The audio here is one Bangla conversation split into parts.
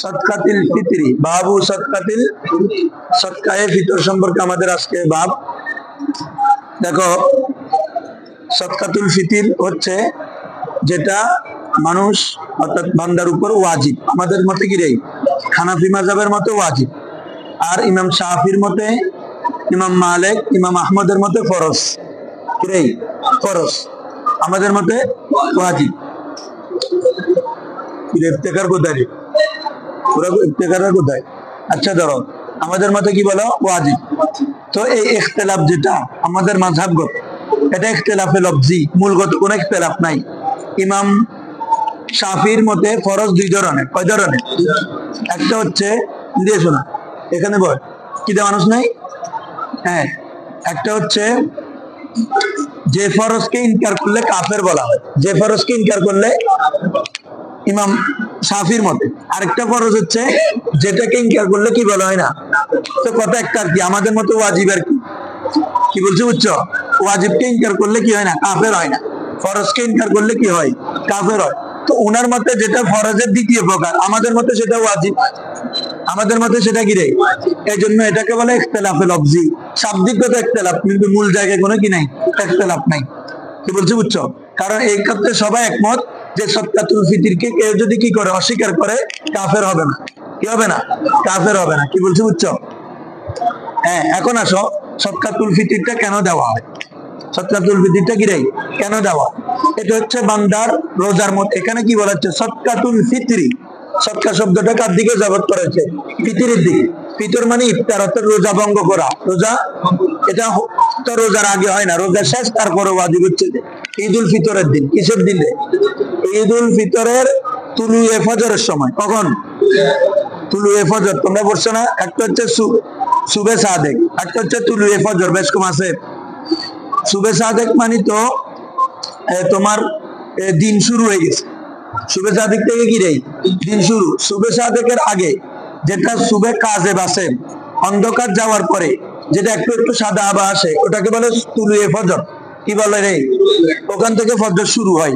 সদকাতুল ফিতরি, বাবু সদকাতুল, সদকায়ে ফিতর সম্পর্কে আমাদের আজকে বাব। দেখো, সদকাতুল ফিতর হচ্ছে যেটা মানুষ অর্থাৎ বান্দার উপর ওয়াজিব। আমাদের মতে কি রে, হানাফি মাযহাবের মতে ওয়াজিব, আর ইমাম শাফির মতে, ইমাম মালিক, ইমাম আহমদের মতে ফরজ। কি রে, ফরজ। আমাদের মতে ওয়াজিব। ইফতেখার কোথায়, পুরো ইফতেখার কোথায়? আচ্ছা ধরো, আমাদের মতে কি বলো, ওয়াজিব। তো এই ইখতিলাফ যেটা আমাদের মাযহাবগত, এটা ইখতিলাফে লফজি, মূলগত কোনো ইখতিলাফ নাই। ইমাম শাফির মতে ফরজ দুই ধরনের। কয় ধরনের? একটা হচ্ছে, দিয়ে শোনা, এখানে বল কি দেওয়া মানুষ নাই। হ্যাঁ, একটা হচ্ছে যে ফরজকে ইনকার করলে কাফের বলা হয়, যে ফরজকে ইনকার করলে, ইমাম শাফির মতে। আরেকটা ফরজ হচ্ছে যেটাকে ইনকার করলে কি বলা হয় না। তো কথা একটা আর কি, আমাদের মতো ওয়াজিব আর কি। কি বলছো, বুঝছো? ওয়াজিবকে ইনকার করলে কি হয় না, কাফের হয় না। ফরজকে ইনকার করলে কি হয়, কাফের হয়। তো উনার মতে যেটা ফরজের দ্বিতীয় প্রকার, আমাদের মতে সেটা ওয়াজিব। আমাদের মতে সেটা কি রে, এই জন্য এটাকে বলে ইখতিলাফে লফজি। শাব্দিকগত ইখতিলাফ, কিন্তু মূল জায়গায় কোনো কি নাই, ইখতিলাফ নাই। কি বলছো, বুঝছো? কারণ এই ক্ষেত্রে সবাই একমত যে সদকাতুল ফিতরকে কেউ যদি কি করে, অস্বীকার করে, কাফের হবে না। কি হবে না, কাফের হবে না। কি বলছো, বুঝছো? হ্যাঁ, এখন আসো, সদকাতুল ফিতরটা কেন দেওয়া হয়? সদকাতুল ফিতরটা কি রে, কেন দেওয়া? এটা হচ্ছে বান্দার রোজার মত। এখানে কি বলা হচ্ছে, সদকাতুল ফিতরি। সদকা শব্দটা কার দিকে জবত করেছে, ফিতরের দিকে। ফিতর মানে ইফতার, অর্থাৎ রোজা ভঙ্গ করা। রোজা, এটা তো রোজার আগে হয় না, রোজা শেষ, তারপরে ওয়াজিব হচ্ছে ঈদুল ফিতরের দিন। কিসের দিনে? ঈদুল ফিতরের তুলুয়ে ফজরের সময়। কখন? তুলুয়ে ফজর। তোমরা বলছো না, একটা হচ্ছে সুবে সাদেক, একটা হচ্ছে তুলুয়ে ফজর। বেশ কম আছে। সুবে সাদেক মানে তো তোমার দিন শুরু হয়ে গেছে। সুবে সাদেক থেকে কি রে, দিন শুরু। সুবে সাদেকের আগে যেটা সুবে কাজেব আছে, অন্ধকার যাওয়ার পরে যেটা একটু একটু সাদা আভা আসে, ওটাকে বলে তুলুয়ে ফজর। কি বলে রে, ওখান থেকে ফজর শুরু হয়।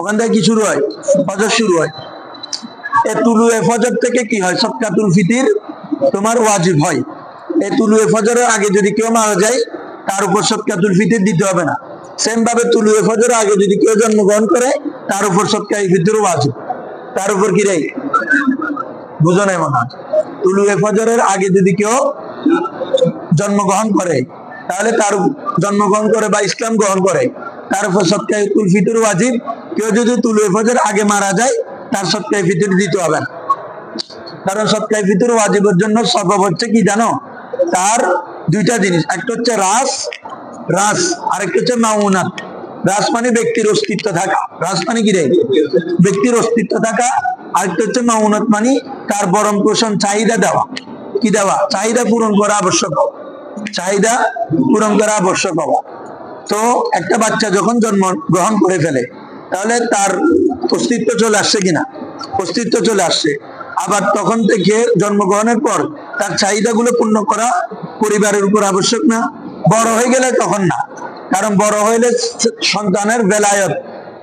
ওখান থেকে কি শুরু হয়, ফজর শুরু হয়। এই তুলুয়ে ফজর থেকে কি হয়, সদকাতুল ফিতর তোমার ওয়াজিব হয়। এই তুলুয়ে ফজরের আগে যদি কেউ মারা যায়, তার উপর সদকাতুল ফিতর দিতে হবে না। সেম ভাবে তুলুয়ে ফজরের আগে যদি কেউ জন্মগ্রহণ করে, তার উপর সদকাতুল ফিতর ওয়াজিব। তার উপর কি রে, বুঝো নাই মনে হয়? তুলুয়ে ফজরের আগে যদি কেউ জন্মগ্রহণ করে, তাহলে তার জন্মগ্রহণ করে বা ইসলাম গ্রহণ করে, তার উপর সদকাতুল ফিতর ওয়াজিব। কেউ যদি তুলুয়ে ফজর আগে মারা যায়, তার সদকাতুল ফিতর দিতে হবে না। কারণ সদকাতুল ফিতর ওয়াজিবের জন্য সবব হচ্ছে কি জানো, তার দুইটা জিনিস। একটা হচ্ছে রাস, রাস, আরেকটা হচ্ছে মাউনাত। রাস মানে ব্যক্তির অস্তিত্ব থাকা। রাস মানে কি রে, ব্যক্তির অস্তিত্ব থাকা। আরেকটা হচ্ছে মাউনাত মানে তার ভরণ পোষণ চাহিদা দেওয়া। কি দেওয়া, চাহিদা পূরণ করা আবশ্যক, চাহিদা পূরণ করা আবশ্যক হওয়া। তো একটা বাচ্চা যখন জন্ম গ্রহণ করে ফেলে, তাহলে তার অস্তিত্ব চলে আসছে কিনা, অস্তিত্ব চলে আসছে। আবার তখন থেকে জন্মগ্রহণের পর তার চাহিদাগুলো পূর্ণ করা পরিবারের উপর আবশ্যক না। বড় হয়ে গেলে তখন না, কারণ বড় হইলে সন্তানের বেলায়ত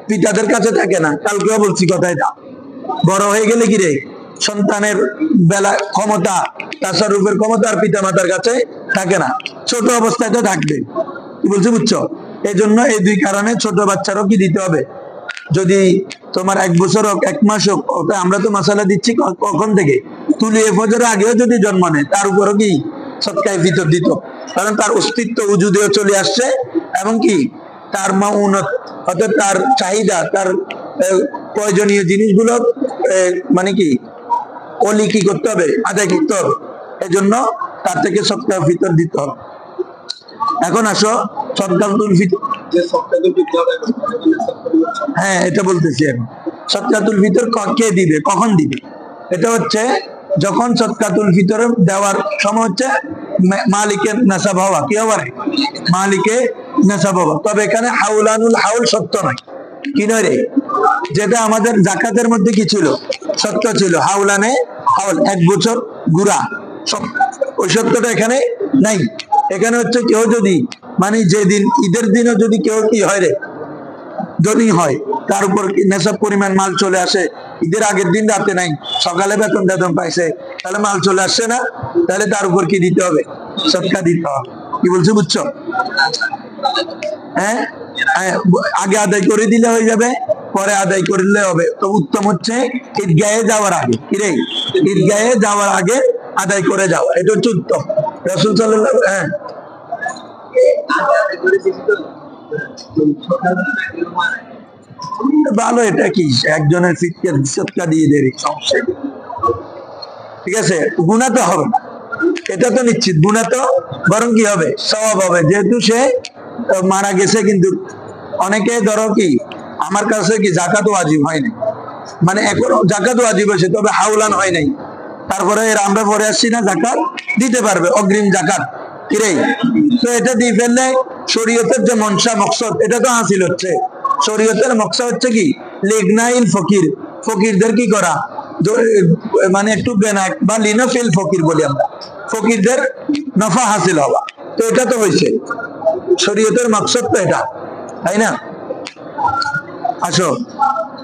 পিতাদের কাছে থাকে না। কালকেও বলছি কথা এটা। বড় হয়ে গেলে কি রে, সন্তানের বেলা ক্ষমতা, তাসাররুফের ক্ষমতা আর পিতা মাতার কাছে থাকে না। ছোট অবস্থায় তো থাকবে। কি বলছি, বুঝছো? এই জন্য এই দুই কারণে ছোট বাচ্চারও কি দিতে হবে। যদি তোমার 1 বছর হোক, 1 মাস হোক, ওটা আমরা তো মাসালা দিচ্ছি কখন থেকে, তুলিয়ে ফজরের আগেও যদি জন্ম নেয়, তার উপরও কি সদকায়ে ফিতর দিত। কারণ তার অস্তিত্ব উজুদেও চলে আসছে, এবং কি তার মাউনাত, অর্থাৎ তার চাহিদা, তার প্রয়োজনীয় জিনিসগুলো মানে কি ওলি কি করতে হবে, আদায় করতে হবে। এজন্য তার থেকে সদকায়ে ফিতর দিতে হবে। এখন আসো সদকাতুল ফিতর। হ্যাঁ, এটা বলতেছি এখন। সদকাতুল ফিতর কে দিবে, কখন দিবে? এটা হচ্ছে যখন সদকাতুল ফিতর দেওয়ার সময় হচ্ছে মালিকের নেশাব হওয়া। কি হওয়া, মালিকে নেশাব হওয়া। তবে এখানে হাউলানুল হাউল সত্য নয়। কি নয় রে, যেটা আমাদের জাকাতের মধ্যে কি ছিল, সত্য ছিল। হাউলানে হাউল, 1 বছর গুড়া, ওই সত্যটা এখানে নাই। এখানে হচ্ছে কেউ যদি মানে যেদিন ঈদের দিনও যদি কেউ কি হয় রে, ধনী হয়, তার উপর নেশাব পরিমাণ মাল চলে আসে, ঈদের আগের দিন রাতে নাই, সকালে বেতন টেতন পাইছে, তাহলে মাল চলে আসছে না, তাহলে তার উপর কি দিতে হবে? সদকা দিতে হবে। কি বলছো বুঝছো? হ্যাঁ, আগে আদায় করে দিলে হয়ে যাবে, পরে আদায় করলে হবে। তো উত্তম হচ্ছে ঈদগাহে যাওয়ার আগে, কি রে, ঈদগাহে যাওয়ার আগে আদায় করে যাওয়া, এটা হচ্ছে উত্তম। রাসূল সাল্লাল্লাহু হ্যাঁ ভালো, এটা কি একজনের সদকা দিয়ে দেবে, সমস্যা, ঠিক আছে, গুনাহ তো হবে না, এটা তো নিশ্চিত, গুনাহ তো বরং কি হবে, সওয়াব হবে, যেহেতু সে মারা গেছে। কিন্তু অনেকে ধরো কি আমার কাছে কি যাকাত ওয়াজিব হয় নাই, মানে এখনো যাকাত ওয়াজিব হয়েছে তবে হাওলান হয় নাই, তারপরে আমরা পরে আসছি না, যাকাত দিতে পারবে, অগ্রিম যাকাত, কিরে, তো এটা দিয়ে ফেললে শরীয়তের যে মনসা মকসদ এটা তো হাসিল হচ্ছে। শরীয়তের মকসদ হচ্ছে কি, লিগনাইল ফকির, ফকিরদের কি করা, মানে একটু বেনাক বা লিনাফিল ফকির বলি আমরা, ফকিরদের নফা হাসিল হওয়া, তো এটা তো হয়েছে শরীয়তের মকসদ, তো এটা, তাই না? আসো,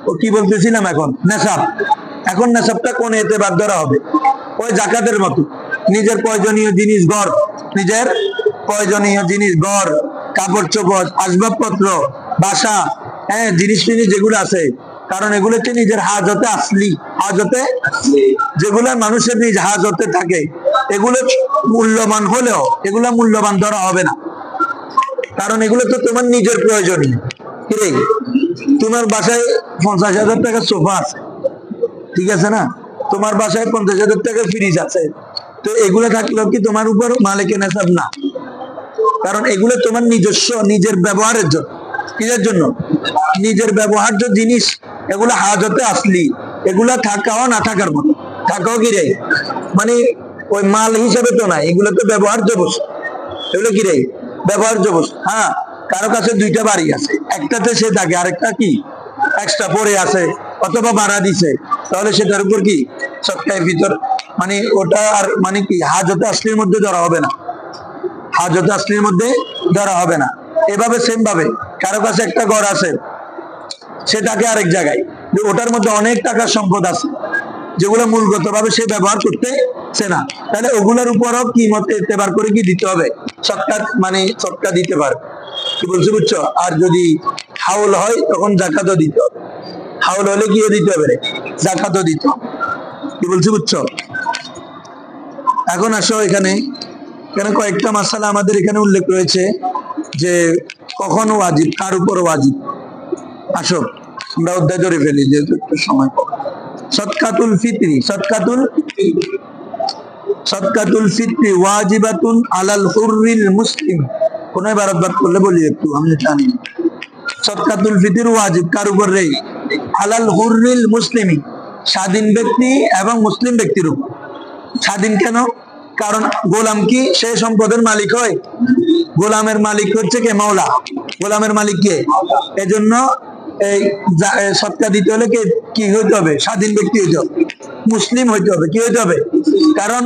ও কি বলতেছিলাম, এখন নেশাব, এখন নেশাবটা কোন এতেবার ধরা হবে? ওই জাকাতের মতো, নিজের প্রয়োজনীয় জিনিস গড়, নিজের প্রয়োজনীয় জিনিস গড়, কাপড় চোপড়, আসবাবপত্র, বাসা, হ্যাঁ, জিনিস টিনিস যেগুলো আছে, কারণ এগুলো হচ্ছে নিজের হাজতে আসলি, হাজতে যেগুলো মানুষের নিজ হাজতে থাকে, এগুলো মূল্যবান হলেও এগুলো মূল্যবান ধরা হবে না, কারণ এগুলো তো তোমার নিজের প্রয়োজনীয়। কিরে, তোমার বাসায় 50,000 টাকার সোফা আছে, ঠিক আছে না, তোমার বাসায় 50,000 টাকার ফ্রিজ আছে, তো এগুলো থাকলেও কি তোমার উপর মালিকে নেশাব না, কারণ এগুলো তোমার নিজস্ব, নিজের ব্যবহারের জন্য, কিসের জন্য, নিজের ব্যবহার্য জিনিস, এগুলো হাজতে আসলি, এগুলা থাকাও না থাকার মতো, থাকাও কি রে, মানে ওই মাল হিসাবে তো না, এগুলো তো ব্যবহার্য বস্তু, এগুলো কি রে, ব্যবহার্য বস্তু। হ্যাঁ, কারো কাছে দুইটা বাড়ি আছে, একটাতে সে থাকে, আরেকটা কি এক্সট্রা পরে আছে অথবা ভাড়া দিছে, তাহলে সেটার উপর কি সদকায়ে ফিতর, মানে ওটা আর মানে কি হাজতে আসলির মধ্যে ধরা হবে না, হাজতে আসলির মধ্যে ধরা হবে না। এভাবে সেম ভাবে কারো কাছে একটা ঘর আছে, সেটাকে আরেক জায়গায়, ওটার মধ্যে অনেক টাকার সম্পদ আছে, যেগুলো মূলগত ভাবে সে ব্যবহার করতেছে না, তাহলে ওগুলোর উপরও কি মতে এতেবার করে কি দিতে হবে, সদকা, মানে সদকা দিতে পারবে। কি বলছো বুঝছো? আর যদি হাউল হয় তখন যাকাতও দিতে হবে, হাউল হলে কি দিতে হবে, যাকাতও দিতে হবে। কি বলছো বুঝছো? এখন আসো, এখানে কয়েকটা মাসালা আমাদের এখানে উল্লেখ রয়েছে যে কখন ওয়াজিব, কার উপর ওয়াজিব। আসো আমরা অধ্যায় ধরে ফেলি যেহেতু একটু সময় কম। সদকাতুল ফিতরি, সদকাতুল ফিতরি ওয়াজিবাতুন আলাল হুররিল মুসলিম। কোন ইবারত করলে বলি একটু, আমি জানি। সদকাতুল ফিতর ওয়াজিব কার উপর রে? আলাল হুররিল মুসলিমি, স্বাধীন ব্যক্তি এবং মুসলিম ব্যক্তির উপর। স্বাধীন কেন? কারণ গোলাম কি সে সম্পদের মালিক হয়? গোলামের মালিক হচ্ছে কে? মাওলা। গোলামের মালিক কে? এজন্য এই সদকা দিতে হলে কি হইতে হবে? স্বাধীন ব্যক্তি হইতে হবে, মুসলিম হইতে হবে। কি হইতে হবে? কারণ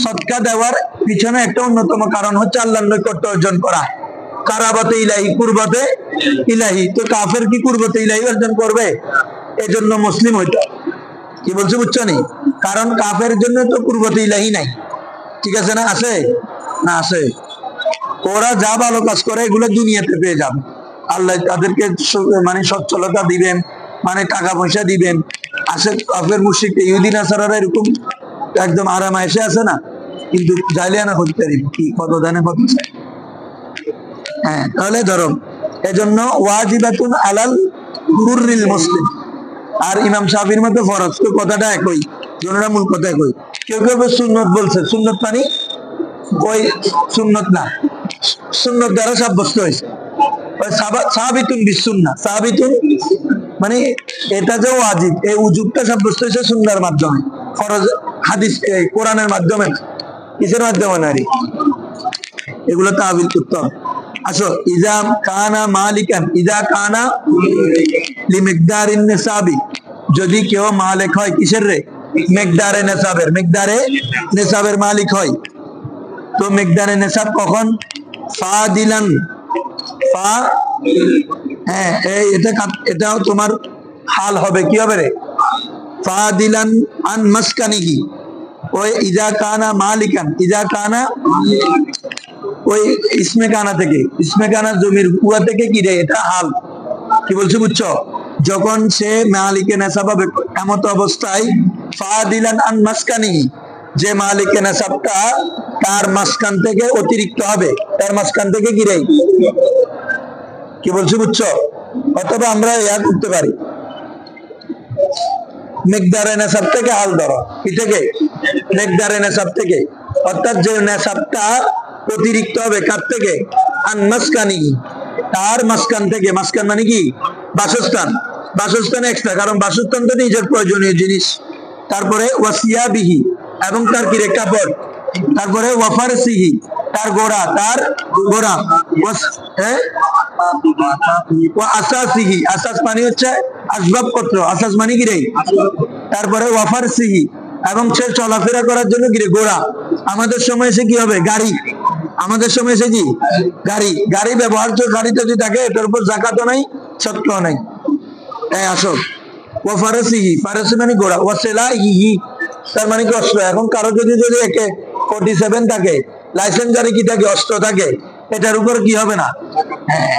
সদকা দেওয়ার পিছনে একটা অন্যতম কারণ হচ্ছে আল্লাহর নৈকট্য অর্জন করা, কারাবাতে ইলাহি, কুরবাতে ইলাহি। তো কাফের কি কুরবাতে ইলাহি অর্জন করবে? এজন্য মুসলিম হইতে হবে। কি বলছো বুঝছো নি? কারণ কাফের জন্য তো কুরবাতে ইলাহি নাই, ঠিক আছে না? আছে না? আছে। ওরা যা ভালো কাজ করে এগুলো দুনিয়াতে পেয়ে যাবে, আল্লাহ তাদেরকে মানে সচ্ছলতা দিবেন, মানে টাকা পয়সা দিবেন। আসে কাফের মুশরিক ইহুদি নাসারারা এরকম একদম আরামে এসে আছে না, কিন্তু জালিয়ানা হত্যা কি কত দানে কত চাই। হ্যাঁ, তাহলে ধরো এজন্য ওয়াজিবাতুন আলাল হুররিল মুসলিম। আর ইমাম শাফির মধ্যে ফরজ, তো কথাটা একই, দুটোটা মূল কথা একই। কেউ কেউ সুন্নত বলছে, সুন্নত মানে ওই সুন্নত না, সুন্নত দ্বারা সাব্যস্ত হয়েছে, সাহাবিতুন বিসুন্নাহ, সাহাবিতুন মানে এটা যে ওয়াজিব, এই উজুবটা সাব্যস্ত হয়েছে সুন্নাহর মাধ্যমে, ফরজ হাদিস কোরআনের মাধ্যমে, কিসের মাধ্যমে নারী, এগুলো তাবিল করতে হবে। আসো, ইজা কানা মালিকান, ইজা কানা লিমিকদারিন নিসাবি, যদি কেউ মালিক হয় কিসের রে? মিকদারে নিসাবের, মিকদারে নিসাবের মালিক হয়। তো মিকদারে নিসাব কখন? ফাদিলান, হ্যাঁ এটাও তোমার হাল হবে, কি হবে রে? ফাদিলান আন মাসকানিহি, ওই ইজা কানা মালিকান, ইজা কানা ওই ইসমে কানা থেকে, ইসমে কানা জমির কুয়া থেকে কি রে, এটা হাল। কি বলছো বুঝছো? যখন সে মালিকে নেশাব হবে এমত অবস্থায়, ফাদিলান আন মাসকানিহি, যে মালিকে নেশাবটা তার মাসকান থেকে অতিরিক্ত হবে, তার মাসকান থেকে কি রে, কি বলছো বুঝছো? অথবা আমরা ইয়া করতে পারি, মিকদারে নেশাব থেকে হাল ধরো, কি থেকে? মিকদারে নেশাব থেকে, অর্থাৎ যে নেশাবটা অতিরিক্ত হবে কার থেকে? আন মাসকানি, তার মাসকান থেকে। মাসকান মানে কি? বাসস্থান। বাসস্থান এক্সট্রা, কারণ বাসস্থান তো নিজের প্রয়োজনীয় জিনিস। তারপরে ওয়াসিয়াবিহি, এবং তার কিরে কাপড়। তারপরে ওয়াফারসিহি, তার গোড়া, তার গোড়া। আসাসিহি, আসাস মানে হচ্ছে আসবাবপত্র, আসাস মানে কি রে? তারপরে ওয়াফারসিহি, এবং সে চলাফেরা করার জন্য কি রে? গোড়া। আমাদের সময় এসে কি হবে? গাড়ি। আমাদের সময় এসে কি? গাড়ি। গাড়ি ব্যবহার্য গাড়ি যদি থাকে এটার উপর যাকাতও নাই, সদকাও নাই। আসো, ওয়াফারসিহি, ফারসি মানে গোড়া। ওয়াসিলাহি, তার মানে কি? অস্ত্র। এখন কারো যদি একে 47 থাকে, লাইসেন্স গাড়ি কি থাকে? অস্ত্র থাকে। এটার উপর কি হবে না? হ্যাঁ,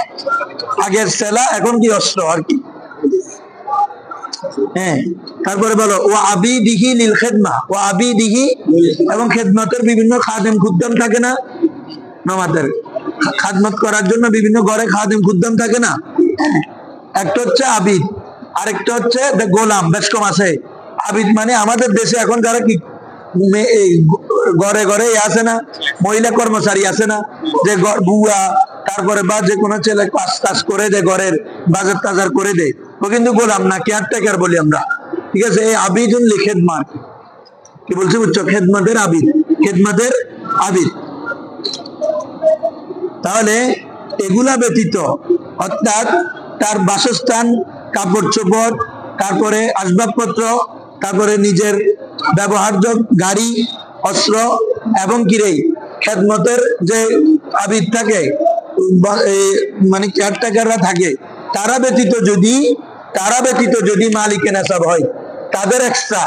আগের সেলা, এখন কি? অস্ত্র আর কি। হ্যাঁ, তারপরে বলো ও আবিদিহি লিল খেদমা, ও আবিদিহি, এবং খেদমতের বিভিন্ন খাদেম খুদ্দাম থাকে না? নামাজের খাদমত করার জন্য বিভিন্ন ঘরে খাদেম খুদ্দাম থাকে না? একটা হচ্ছে আবিদ, আরেকটা হচ্ছে গোলাম। বেশ কম আছে। আবিদ মানে আমাদের দেশে এখন যারা কি ঘরে ঘরে আছে না, মহিলা কর্মচারী আছে না, যে বুয়া, তারপরে বা যে কোনো ছেলে কাজ করে দেয়, ঘরের বাজার টাজার করে দেয়, ও কিন্তু গোলাম না, কেয়ারটেকার বলি আমরা। ঠিক আছে? এই আবিদুল খেদমাত, কি বলছি বুঝছো? খেদমতের আবিদ, খেদমতের আবিদ। তাহলে এগুলা ব্যতীত, অর্থাৎ তার বাসস্থান, কাপড় চোপড়, তারপরে আসবাবপত্র, তারপরে নিজের ব্যবহার্য গাড়ি, অস্ত্র, এবং কিরে খেদমতের যে আবিদ থাকে, মানে কেয়ারটেকাররা থাকে, তারা ব্যতীত যদি মালিকে নেশাব হয়, তাদের এক্সট্রা।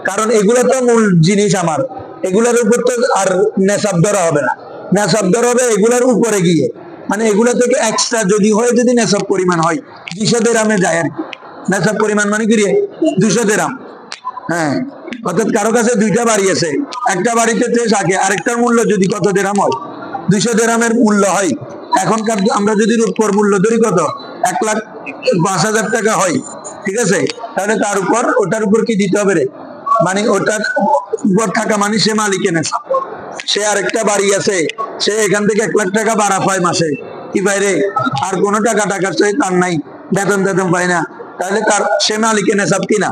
কারণ এগুলো তো মূল জিনিস আমার, এগুলোর উপর তো আর নেশাব ধরা হবে না। নেশাব ধরা হবে এগুলোর উপরে গিয়ে, মানে এগুলো থেকে এক্সট্রা যদি হয়, যদি নেশাব পরিমাণ হয়, 200 দিরহামে যায় আর কি। নেশাব পরিমাণ মানে কি রে? 200 দিরহাম। হ্যাঁ, অর্থাৎ কারো কাছে 2টা বাড়ি আছে, একটা বাড়িতে থাকে, আরেকটার মূল্য যদি কত দিরহাম হয়? 200 দিরহামের মূল্য হয়। এখনকার আমরা যদি রূপর মূল্য ধরি কত? 1,05,000 টাকা হয়। ঠিক আছে? তাহলে তার উপর, ওটার উপর কি দিতে হবে রে? মানে ওটার উপর থাকা মানে সে মালিকে নেশাব। সে আরেকটা বাড়ি আছে, সে এখান থেকে 1 লাখ টাকা ভাড়া পায় মাসে, কি বাইরে আর কোনো টাকা তার নাই, বেতন পায় না, তাহলে তার সে মালিকে নেশাব কিনা?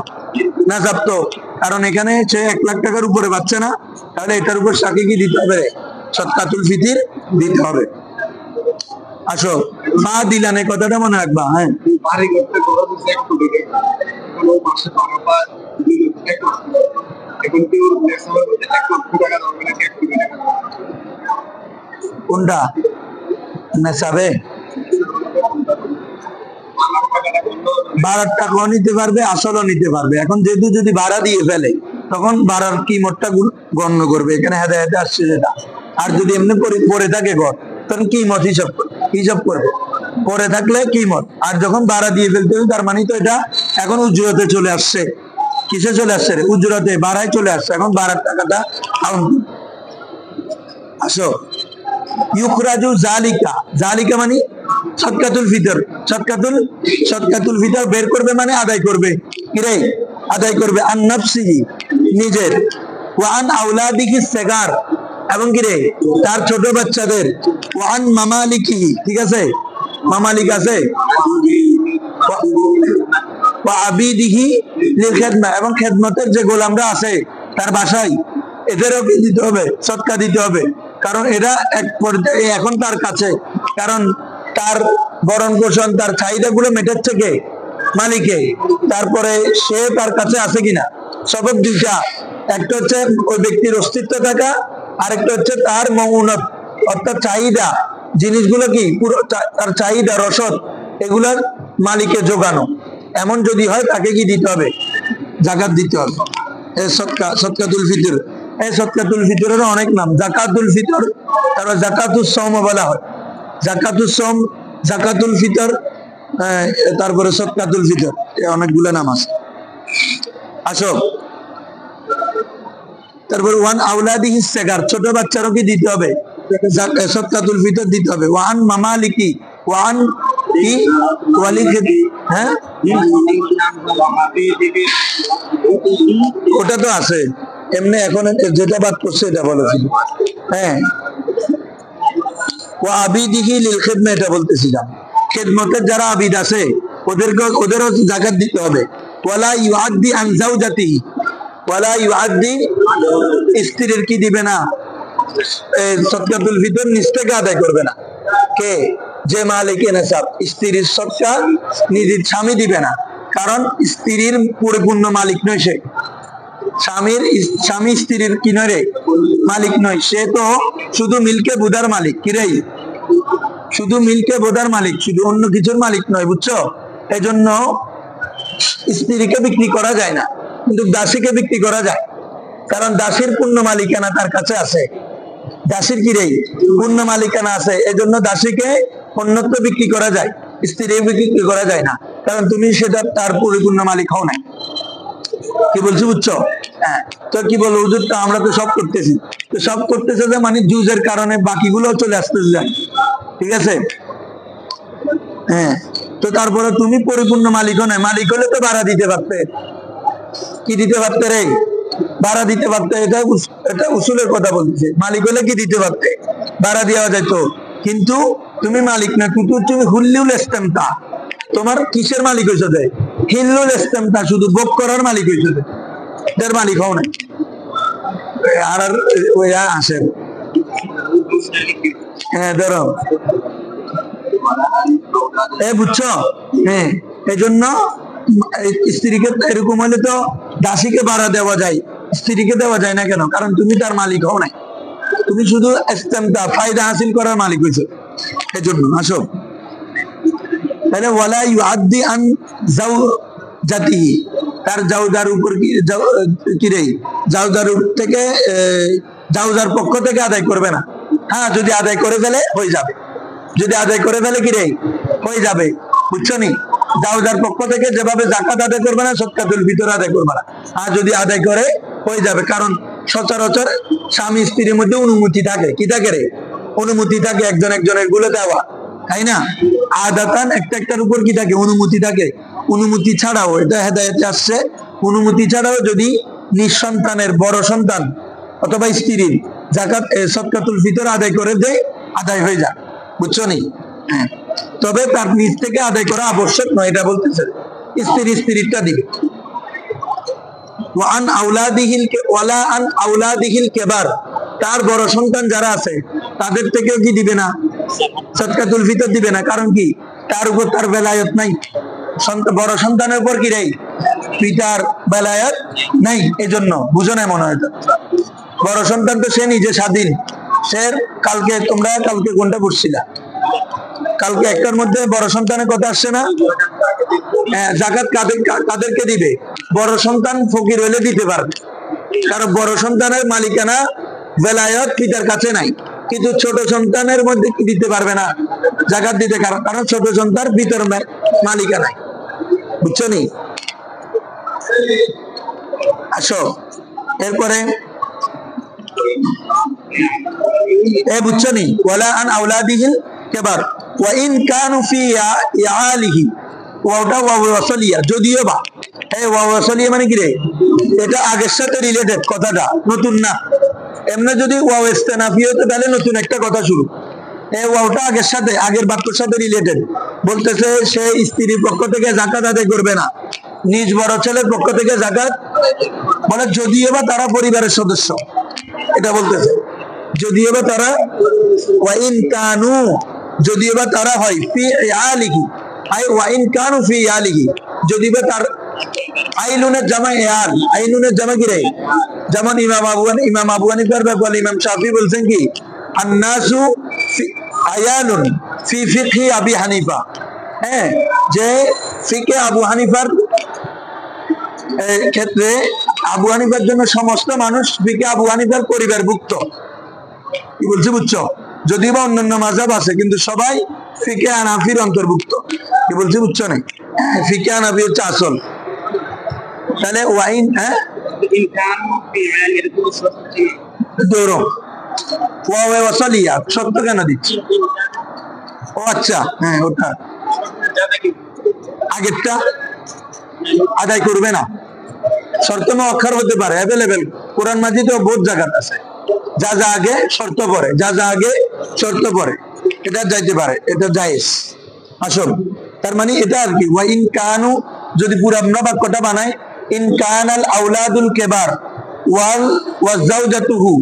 নেশাব তো, কারণ এখানে সে 1 লাখ টাকার উপরে পাচ্ছে না, তাহলে এটার উপর সাকি কি দিতে হবে? সদকাতুল ফিতির দিতে হবে। আসো, মা দিলানে কথাটা মনে রাখবা। হ্যাঁ, কোনটা নেশাবে? ভাড়ার টাকাও নিতে পারবে, আসলও নিতে পারবে। এখন যেহেতু যদি ভাড়া দিয়ে ফেলে, তখন ভাড়ার কিমতটা গণ্য করবে, এখানে হেদায়েতে আসছে যেটা। আর যদি এমনি পরে থাকে ঘর, তখন কিমত হিসাব করবে, পরে থাকলে কিমত। আর যখন ভাড়া দিয়ে ফেলতে হবে, তার মানে তো এটা এখন উজরতে চলে আসছে। কিসে চলে আসছে রে? উজরতে, ভাড়ায় চলে আসছে। এখন ভাড়ার টাকাটা আসো, ইউখরাজু জালিকা, জালিকা মানে সদকাতুল ফিতর। সদকাতুল ফিতর বের করবে মানে আদায় করবে, কিরে আদায় করবে। আন নাফসিহি, নিজের, ওয়া আন আওলাদিহি সিগার, এবং কিরে তার ছোট বাচ্চাদের, ওয়া আন মামালিকিহি, ঠিক আছে? মামালিক আছে, ওয়া আবিদিহি লিল খেদমা, এবং খেদমতের যে গোলামরা আছে তার বাসায়, এদেরও কি দিতে হবে? সদকা দিতে হবে। কারণ এরা এক পর্যায়ে এখন তার কাছে, কারণ তার ভরণ পোষণ, তার চাহিদা গুলো মেটাচ্ছে কে? মালিকে। তারপরে সে তার কাছে আছে কিনা, সবক দুইটা। একটা হচ্ছে ওই ব্যক্তির অস্তিত্ব থাকা, আরেকটা হচ্ছে তার মৌনত, অর্থাৎ চাহিদা, জিনিসগুলো কি পুরো তার চাহিদা রসদ এগুলার মালিকে যোগানো, এমন যদি হয় তাকে কি দিতে হবে? জাকাত দিতে হবে। সদকাতুল ফিতর, এই সদকাতুল ফিতরের অনেক নাম, জাকাতুল ফিতর, তারপর জাকাতুস সওম বলা হয়, জাকাতুস সওম, জাকাতুল ফিতর, তারপরে সদকাতুল ফিতর, অনেকগুলো নাম আছে। আসো, তারপর ওয়ান আউলাদিহিস সাগার, ছোট বাচ্চারও কি দিতে হবে? সদকাতুল ফিতর দিতে হবে। ওয়ান মামালিকি, ওয়ান কি ওয়ালিকি, হ্যাঁ ওটা তো আছে এমনি, এখন যেটা বাদ করছে এটা বলেছিল। হ্যাঁ, ও আবিদিহি লিল খিদমা, এটা বলতেছিলাম, খিদমতের যারা আবিদ আছে ওদেরও যাকাত দিতে হবে। ওয়ালা ইউআদ্দি আন যাওজাতিহি, ওয়ালা ইউআদ্দি, স্ত্রীর কি দিবে না? সদকাতুল ফিতর নিজ থেকে আদায় করবে না। কে? যে মালিক নেসাব, স্ত্রীর সদকা নিজের স্বামী দিবে না, কারণ স্ত্রীর পরিপূর্ণ মালিক নয় সে। স্বামী স্ত্রীর কি নয় রে? মালিক নয়, সে তো শুধু মিলকে বোধার মালিক। কি রে? শুধু মিলকে বোধার মালিক, শুধু অন্য কিছুর মালিক নয়, বুঝছো? এজন্য স্ত্রীকে বিক্রি করা যায় না, কিন্তু দাসীকে বিক্রি করা যায়, কারণ দাসীর পূর্ণ মালিকানা তার কাছে আছে। দাসীর কি রে? পূর্ণ মালিকানা আছে, এজন্য দাসীকে অন্যত্র বিক্রি করা যায়, স্ত্রী বিক্রি করা যায় না, কারণ তুমি সেটা তার পরিপূর্ণ মালিক হও না। কি বলছি বুঝছো? হ্যাঁ, তো কি বলবো হুজুর, তো আমরা তো সব করতেছি, তো সব করতেছে যে মানে জুজের কারণে বাকিগুলো চলে আসতেছে যায়, ঠিক আছে? হ্যাঁ, তো তারপরে তুমি পরিপূর্ণ মালিকও নয়, মালিক হলে তো ভাড়া দিতে পারতে। কি দিতে পারতে রে? ভাড়া দিতে পারতে। এটা উসুলের কথা বলছে, মালিক হলে কি দিতে পারতে? ভাড়া দেওয়া যেত, কিন্তু তুমি মালিক না, তুমি হুল্লুল ইসতেমতা, তোমার কিসের মালিক হয়েছে? হিল্লুল ইসতেমতা, শুধু ভোগ করার মালিক হয়েছে, এর মালিক হও না। আর ওই আসেন, হ্যাঁ ধরো, বুঝছো? হ্যাঁ, এই জন্য স্ত্রীকে এরকম হলে তো দাসীকে ভাড়া দেওয়া যায়, স্ত্রীকে দেওয়া যায় না। কেন? কারণ তুমি তার মালিক হও নাই, তুমি শুধু ইসতেমতা, ফায়দা হাসিল করার মালিক হয়েছে, এজন্য। আসো, তাহলে ওয়ালা ইউআদ্দি আন যাওজাতিহি, তার জাওজার উপর কি রে? জাওজার থেকে, জাওজার পক্ষ থেকে আদায় করবে না। হ্যাঁ, যদি আদায় করে ফেলে হয়ে যাবে, যদি আদায় করে ফেলে কি রে? হয়ে যাবে, বুঝছো নি? জাওজার পক্ষ থেকে যেভাবে যাকাত আদায় করবে না, সদকাতুল ফিতর আদায় করবে না। আর যদি আদায় করে হয়ে যাবে, কারণ সচরাচর স্বামী স্ত্রীর মধ্যে অনুমতি থাকে। কি থাকে রে? অনুমতি থাকে, একজন একজনের গুলো দেওয়া, তাই না? আদাতান একটার উপর কি থাকে? অনুমতি থাকে। অনুমতি ছাড়াও, এটা হেদায়েতে আসছে, অনুমতি ছাড়াও যদি নিঃসন্তানের বড় সন্তান অথবা স্ত্রীর যাকাত সদকাতুল ফিতর আদায় করে দেয়, আদায় হয়ে যায়, বুঝছো নি? হ্যাঁ, তবে তার নিজ থেকে আদায় করা আবশ্যক নয়, এটা বলতেছে। স্ত্রীরটা দিবে। ওয়ান আউলাদিহিল ওয়ালা আন আউলাদিহিল কেবার, তার বড় সন্তান যারা আছে তাদের থেকেও কি দিবে না? সদকাতুল ফিতর দিবে না। কারণ কি? তার উপর তার বেলায়ত নাই, বড় সন্তানের উপর কি নেই? পিতার বেলায়ত নাই, এজন্য। বুঝো না মনে হয়? বড় সন্তান তো সে নিজে স্বাধীন, সে তোমরা কালকে কোনটা পড়ছিলা? কালকে একটার মধ্যে বড় সন্তানের কথা আসছে না? যাকাত কাদেরকে দিবে? বড় সন্তান ফকির হলে দিতে পারবে, কারণ বড় সন্তানের মালিকানা বেলায়ত পিতার কাছে নাই, কিন্তু ছোট সন্তানের মধ্যে কি দিতে পারবে না? যাকাত দিতে, কারণ ছোট সন্তান পিতার মালিকানা নাই, বুঝছো নি? আসো, এরপরে বুঝছো নি? ওয়ালা আন আউলাদিহিল কেবার ওয়া ইন কানু ফি ইয়ালিহি, ওয়াটা ওয়াও ওয়াসলিয়া, যদিও বা। ওয়াও ওয়াসলিয়া মানে কি রে? এটা আগের সাথে রিলেটেড, কথাটা নতুন না। এমনি যদি ওয়াও ইস্তেনাফি হতো তাহলে নতুন একটা কথা শুরু। ওয়াওটা আগের সাথে, আগের বাক্যের সাথে রিলেটেড। বলতেছে সে স্ত্রীর পক্ষ থেকে যাকাত আদায় করবে না, নিজ বড় ছেলের পক্ষ থেকে যাকাত, বলে যদিও বা তারা পরিবারের সদস্য, এটা বলতেছে। যদিও বা তারা, ওয়াইন কানু, যদিও বা তারা হয় ফি ইয়ালিহি, ওয়াইন কানু ফি ইয়ালিহি, যদিও বা তার, আইলুনের জামা ইয়াল, আইলুনের জামা কি রে? যেমন ইমাম আবু হানিফার ব্যাপারে ইমাম শাফি বলছেন কি, আন্নাসু আয়ালুন ফি ফিকহি আবি হানিফা, হ্যাঁ, যে ফিকে আবু হানিফার ক্ষেত্রে আবু হানিফার জন্য সমস্ত মানুষ ফিকে আবু হানিফার পরিবারভুক্ত। কি বলছি বুঝছো? যদিও বা অন্যান্য মাযহাব আছে, কিন্তু সবাই ফিকে হানাফির অন্তর্ভুক্ত। কি বলছি বুঝছো না? ফিকে হানাফি হচ্ছে আসল। তাহলে ওয়াইন, হ্যাঁ, সত্য কেন দিচ্ছি? ও আচ্ছা, হ্যাঁ, ওটা আগেরটা আদায় করবে না, শর্ত মুআক্খার হতে পারে, অ্যাভেলেবেল। কোরআন মাজিদে বহুত জায়গাতে আছে যা যা আগে শর্ত পড়ে, যা যা আগে শর্ত পড়ে, এটা যাইতে পারে, এটা জায়েজ আসল। তার মানে এটা আর কি, ওয়া ইন কানু, যদি পুরো আমরা বাক্যটা বানাই, ইন কানাল আউলাদুল কেবার ওয়াল ওয়াজাওজাতুহু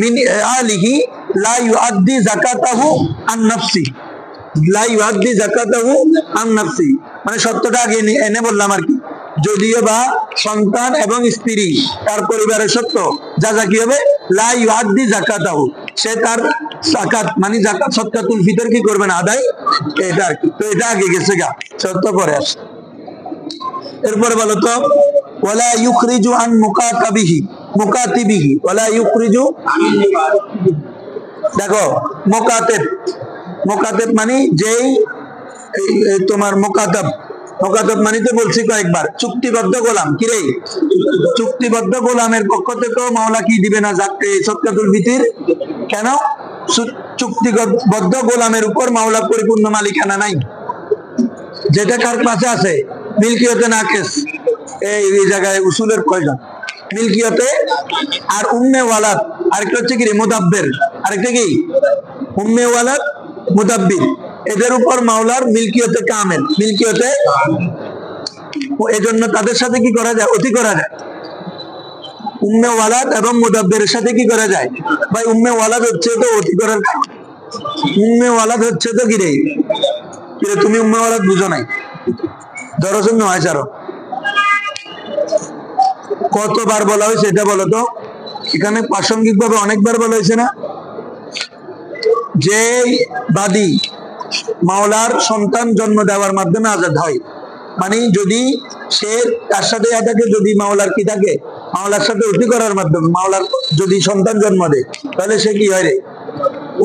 মিন আলিহি লা ইউআদ্দি যাকাতাহু আন নাফসি, লা ইউআদ্দি যাকাতাহু আন নাফসি, মানে সত্যটা আগে এনে বললাম আর কি। যদিও বা সন্তান এবং স্ত্রী তার পরিবারের সত্য, যা যা কি হবে, লা ইউআদ্দি যাকাতাহু, সে তার যাকাত মানে যাকাত সদকাতুল ফিতর কি করবে না, আদায়। এটা আর কি, তো এটা আগে গেছে গা, সত্য পরে আসে। এরপরে বলো তো, ওয়ালা ইউখরিজু আন মুকাতিবিহি ওয়ালা ইউখরিজু, দেখো মুকাতেব মানে যেই তোমার মুকাতাব মানে তো বলছি কয়েকবার, চুক্তিবদ্ধ গোলাম। কি রে, চুক্তিবদ্ধ গোলামের পক্ষ থেকেও মাওলা কি দিবে না সদকাতুল ফিতর? কেন? চুক্তিবদ্ধ গোলামের উপর মাওলা পরিপূর্ণ মালিকানা নাই, যেটা কার কাছে আছে, মিলকিয়তে নাকিস। এই জায়গায় উসুলের প্রয়োজন, মিলকিয়তে আর উম্মে ওয়ালাদ, আরেকটা হচ্ছে কি রে, মুদাব্বির, আরেকটা কি উম্মে ওয়ালাদ মুদাব্বির, এদের উপর মাওলার মিলকিয়তে কামেল, মিলকিয়তে। এজন্য তাদের সাথে কি করা যায়, অতি করা যায়। উম্মে ওয়ালাদ এবং মুদাব্বিরের সাথে কি করা যায় ভাই? উম্মে ওয়ালাদ হচ্ছে তো অতি করার কারণ, উম্মে ওয়ালাদ হচ্ছে তো কি রে, তুমি উম্মে ওয়ালাদ বুঝো নাই, দরজন নয় চারো, কতবার বলা হয়েছে এটা বলো তো? এখানে প্রাসঙ্গিক ভাবে অনেকবার বলা হয়েছে না, যে বাদী মাওলার সন্তান জন্ম দেওয়ার মাধ্যমে আজাদ হয়, মানে যদি সে তার সাথে থাকে, যদি মাওলার কি থাকে, মাওলার সাথে অতি করার মাধ্যমে মাওলার যদি সন্তান জন্ম দেয়, তাহলে সে কি হয় রে,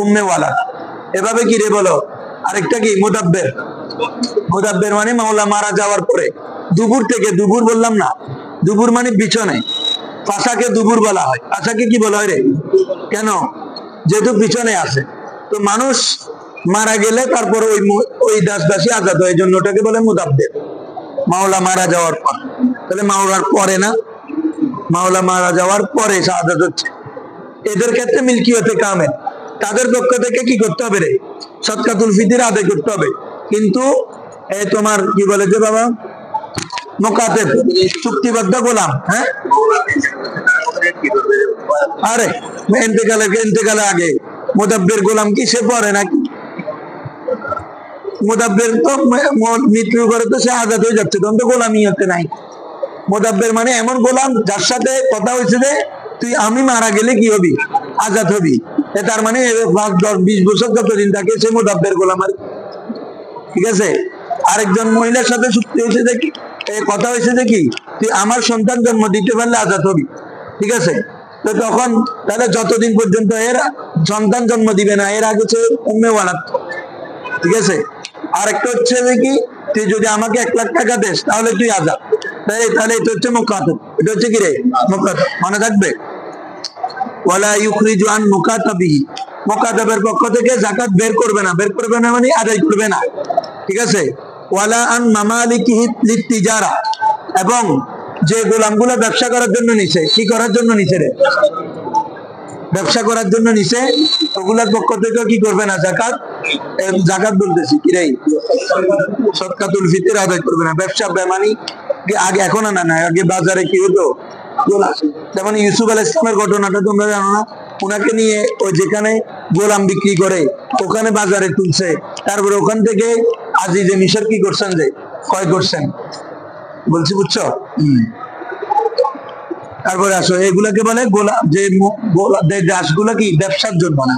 উম্মে ওয়ালাদ। এভাবে কি রে বলো? আরেকটা কি মুদাব্বির, মুদাব্বির মানে মাওলা মারা যাওয়ার পরে দুপুর থেকে, দুপুর বললাম না, দুপুর মানে বিছনে, পাশাকে দুপুর বলা হয়। পাশাকে কি বলা হয় রে? কেন? যেহেতু পিছনে আছে, তো মানুষ মারা গেলে তারপর ওই দাসী আজাদ হয়, এই জন্য ওটাকে বলে মুদাব্বির, মাওলা মারা যাওয়ার পর। তাহলে মাওলার পরে না, মাওলা মারা যাওয়ার পরে শাহাদাত হচ্ছে। এদের ক্ষেত্রে মিলকিয়তে কামেল, তাদের পক্ষ থেকে কি করতে হবে রে, সদকাতুল ফিতর আদায় করতে হবে। কিন্তু তোমার কি বলে যে বাবা, মুকাতেব চুক্তিবদ্ধ গোলাম, হ্যাঁ, আরে ইন্তেকালের আগে মুদাব্বির গোলাম কি সে পরে নাকি? মুদাব্বির তো মৃত্যুর পরে তো সে আজাদ হয়ে যাচ্ছে, তখন তো গোলামি হতে নাই। মুদাব্বির মানে এমন গোলাম যার সাথে কথা হয়েছে যে তুই আমি মারা গেলে কি হবি, আজাদ হবি। তার মানে 5, 10, 20 বছর যতদিন থাকে সে মুদাব্বির গোলাম আর, ঠিক আছে। আরেকজন মহিলার সাথে চুক্তি হয়েছে যে কি, কথা হয়েছে যে কি, তুই আমার সন্তান জন্ম দিতে পারলে আজাদ হবি, ঠিক আছে। তো তখন তাহলে যতদিন পর্যন্ত এর সন্তান জন্ম দিবে না, এর আগে সে উম্মে ওয়ালাদ, ঠিক আছে। আরেকটা হচ্ছে যে কি, তুই যদি আমাকে 1 লাখ টাকা দেস তাহলে তুই আজাদ, তাহলে এটা হচ্ছে মুকাতাব। এটা হচ্ছে কি রে, মুকাতাব, মনে থাকবে। ওয়ালা ইউখরিজু আন মুকাতাবিহি, মুকাতাবের পক্ষ থেকে যাকাত বের করবে না, বের করবে না মানে আদায় করবে না, ঠিক আছে। ওয়ালা আন মামালিকিহি লিতিজারা, এবং যে গোলামগুলো ব্যবসা করার জন্য নিছে, কি করার জন্য নিছে রে, ব্যবসা করার জন্য নিছে, ওগুলোর পক্ষ থেকে কি করবে না, যাকাত বলতেছি কি রে, সদকাতুল ফিতর আদায় করবে না। ব্যবসা মানে আগে, এখন না, আগে বাজারে কি হতো, যেমন ইউসুফ আলাইহিস সালামের ঘটনাটা তোমরা জানো না, ওনাকে নিয়ে ওই যেখানে গোলাম বিক্রি করে ওখানে বাজারে তুলছে, তারপরে ওখান থেকে আজিজে মিশর কি করছেন, যে ক্রয় করছেন, বলছি বুঝছো। তারপরে আসো, এগুলাকে বলে গোলাম, যে দাসগুলো কি ব্যবসার জন্য না,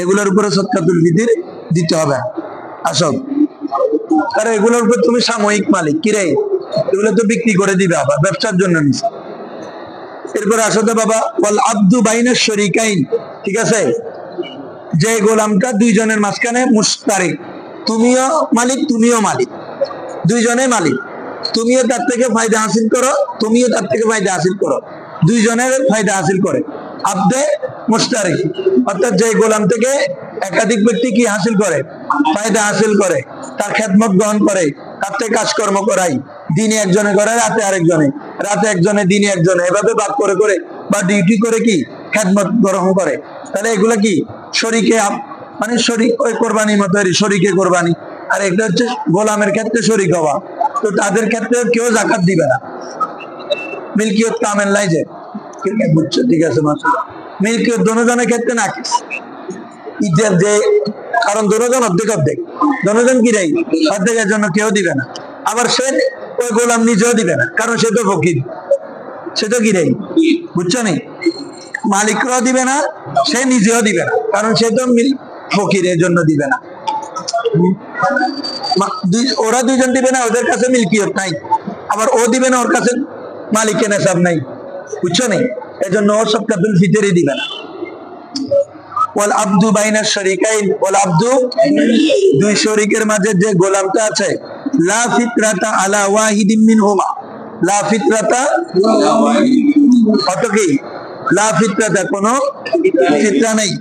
এগুলোর উপরে সদকাতুল ফিতর দিতে হবে। আসো, কারণ এগুলোর উপর তুমি সাময়িক মালিক, কিরে এগুলো তো বিক্রি করে দিবে, আবার ব্যবসার জন্য নিছে। এরপর আসো তো বাবা, ওয়াল আব্দু বাইনা শরিকাইন, ঠিক আছে, যে গোলামটা দুইজনের মাঝখানে মুশতারি, তুমিও মালিক তুমিও মালিক, দুইজনে মালিক, তুমিও তার থেকে ফায়দা হাসিল করো, তুমিও তার থেকে ফায়দা হাসিল করো, দুইজনের ফায়দা হাসিল করে। আব্দে মুশতারি অর্থাৎ যে গোলাম থেকে একাধিক ব্যক্তি কি হাসিল করে, ফায়দা হাসিল করে, তার খেদমত গ্রহণ করে, তার থেকে কাজকর্ম করাই, দিনে একজনে করে, রাতে আরেকজনে, রাতে একজনে, দিনে একজনে, এভাবে ভাগ করে করে বা ডিউটি করে কি খেদমত গ্রহণ করে। তাহলে এগুলা কি শরীকে, মানে শরীক, ওই কোরবানির মতো শরীকে কোরবানি। আর এটা হচ্ছে গোলামের ক্ষেত্রে শরীক হওয়া, তো তাদের ক্ষেত্রে কেউ জাকাত দিবে না। মিল্কিয়ত কামেল নাই যে, বুঝছো, ঠিক আছে মাশাআল্লাহ। মিল্কিয়ত দোনোজনের ক্ষেত্রে না, ঈদের যে, কারণ দোনোজন অর্ধেক অর্ধেক, দোনোজন কি নেই অর্ধেকের জন্য কেউ দিবে না। আবার সে ওই গোলাম নিজেও দিবে না, কারণ সে তো ফকির, সে তো কি নেই, বুঝছো নি, মালিকরাও দিবে না, সে নিজেও দিবে না, কারণ সে তো ফকির, এর জন্য দিবে না। ওরা দুইজন দিবে না, ওদের কাছে মিল্কিয়ত নাই, আবার ও দিবে না, ওর কাছে মালিকের নেশাব নাই, বুঝছো নি, এজন্য ও সদকাতুল ফিতরই দিবে না। ওয়াল আব্দু বাইনা শরিকাইন, ওয়াল আব্দু দুই শরিকের মাঝে যে গোলামটা আছে, লা ফিতরাতা আলা ওয়াহিদিন মিনহুমা, লা ফিতরাতা কত কি, লা ফিতরাতা কোনো ফিতরা নেই,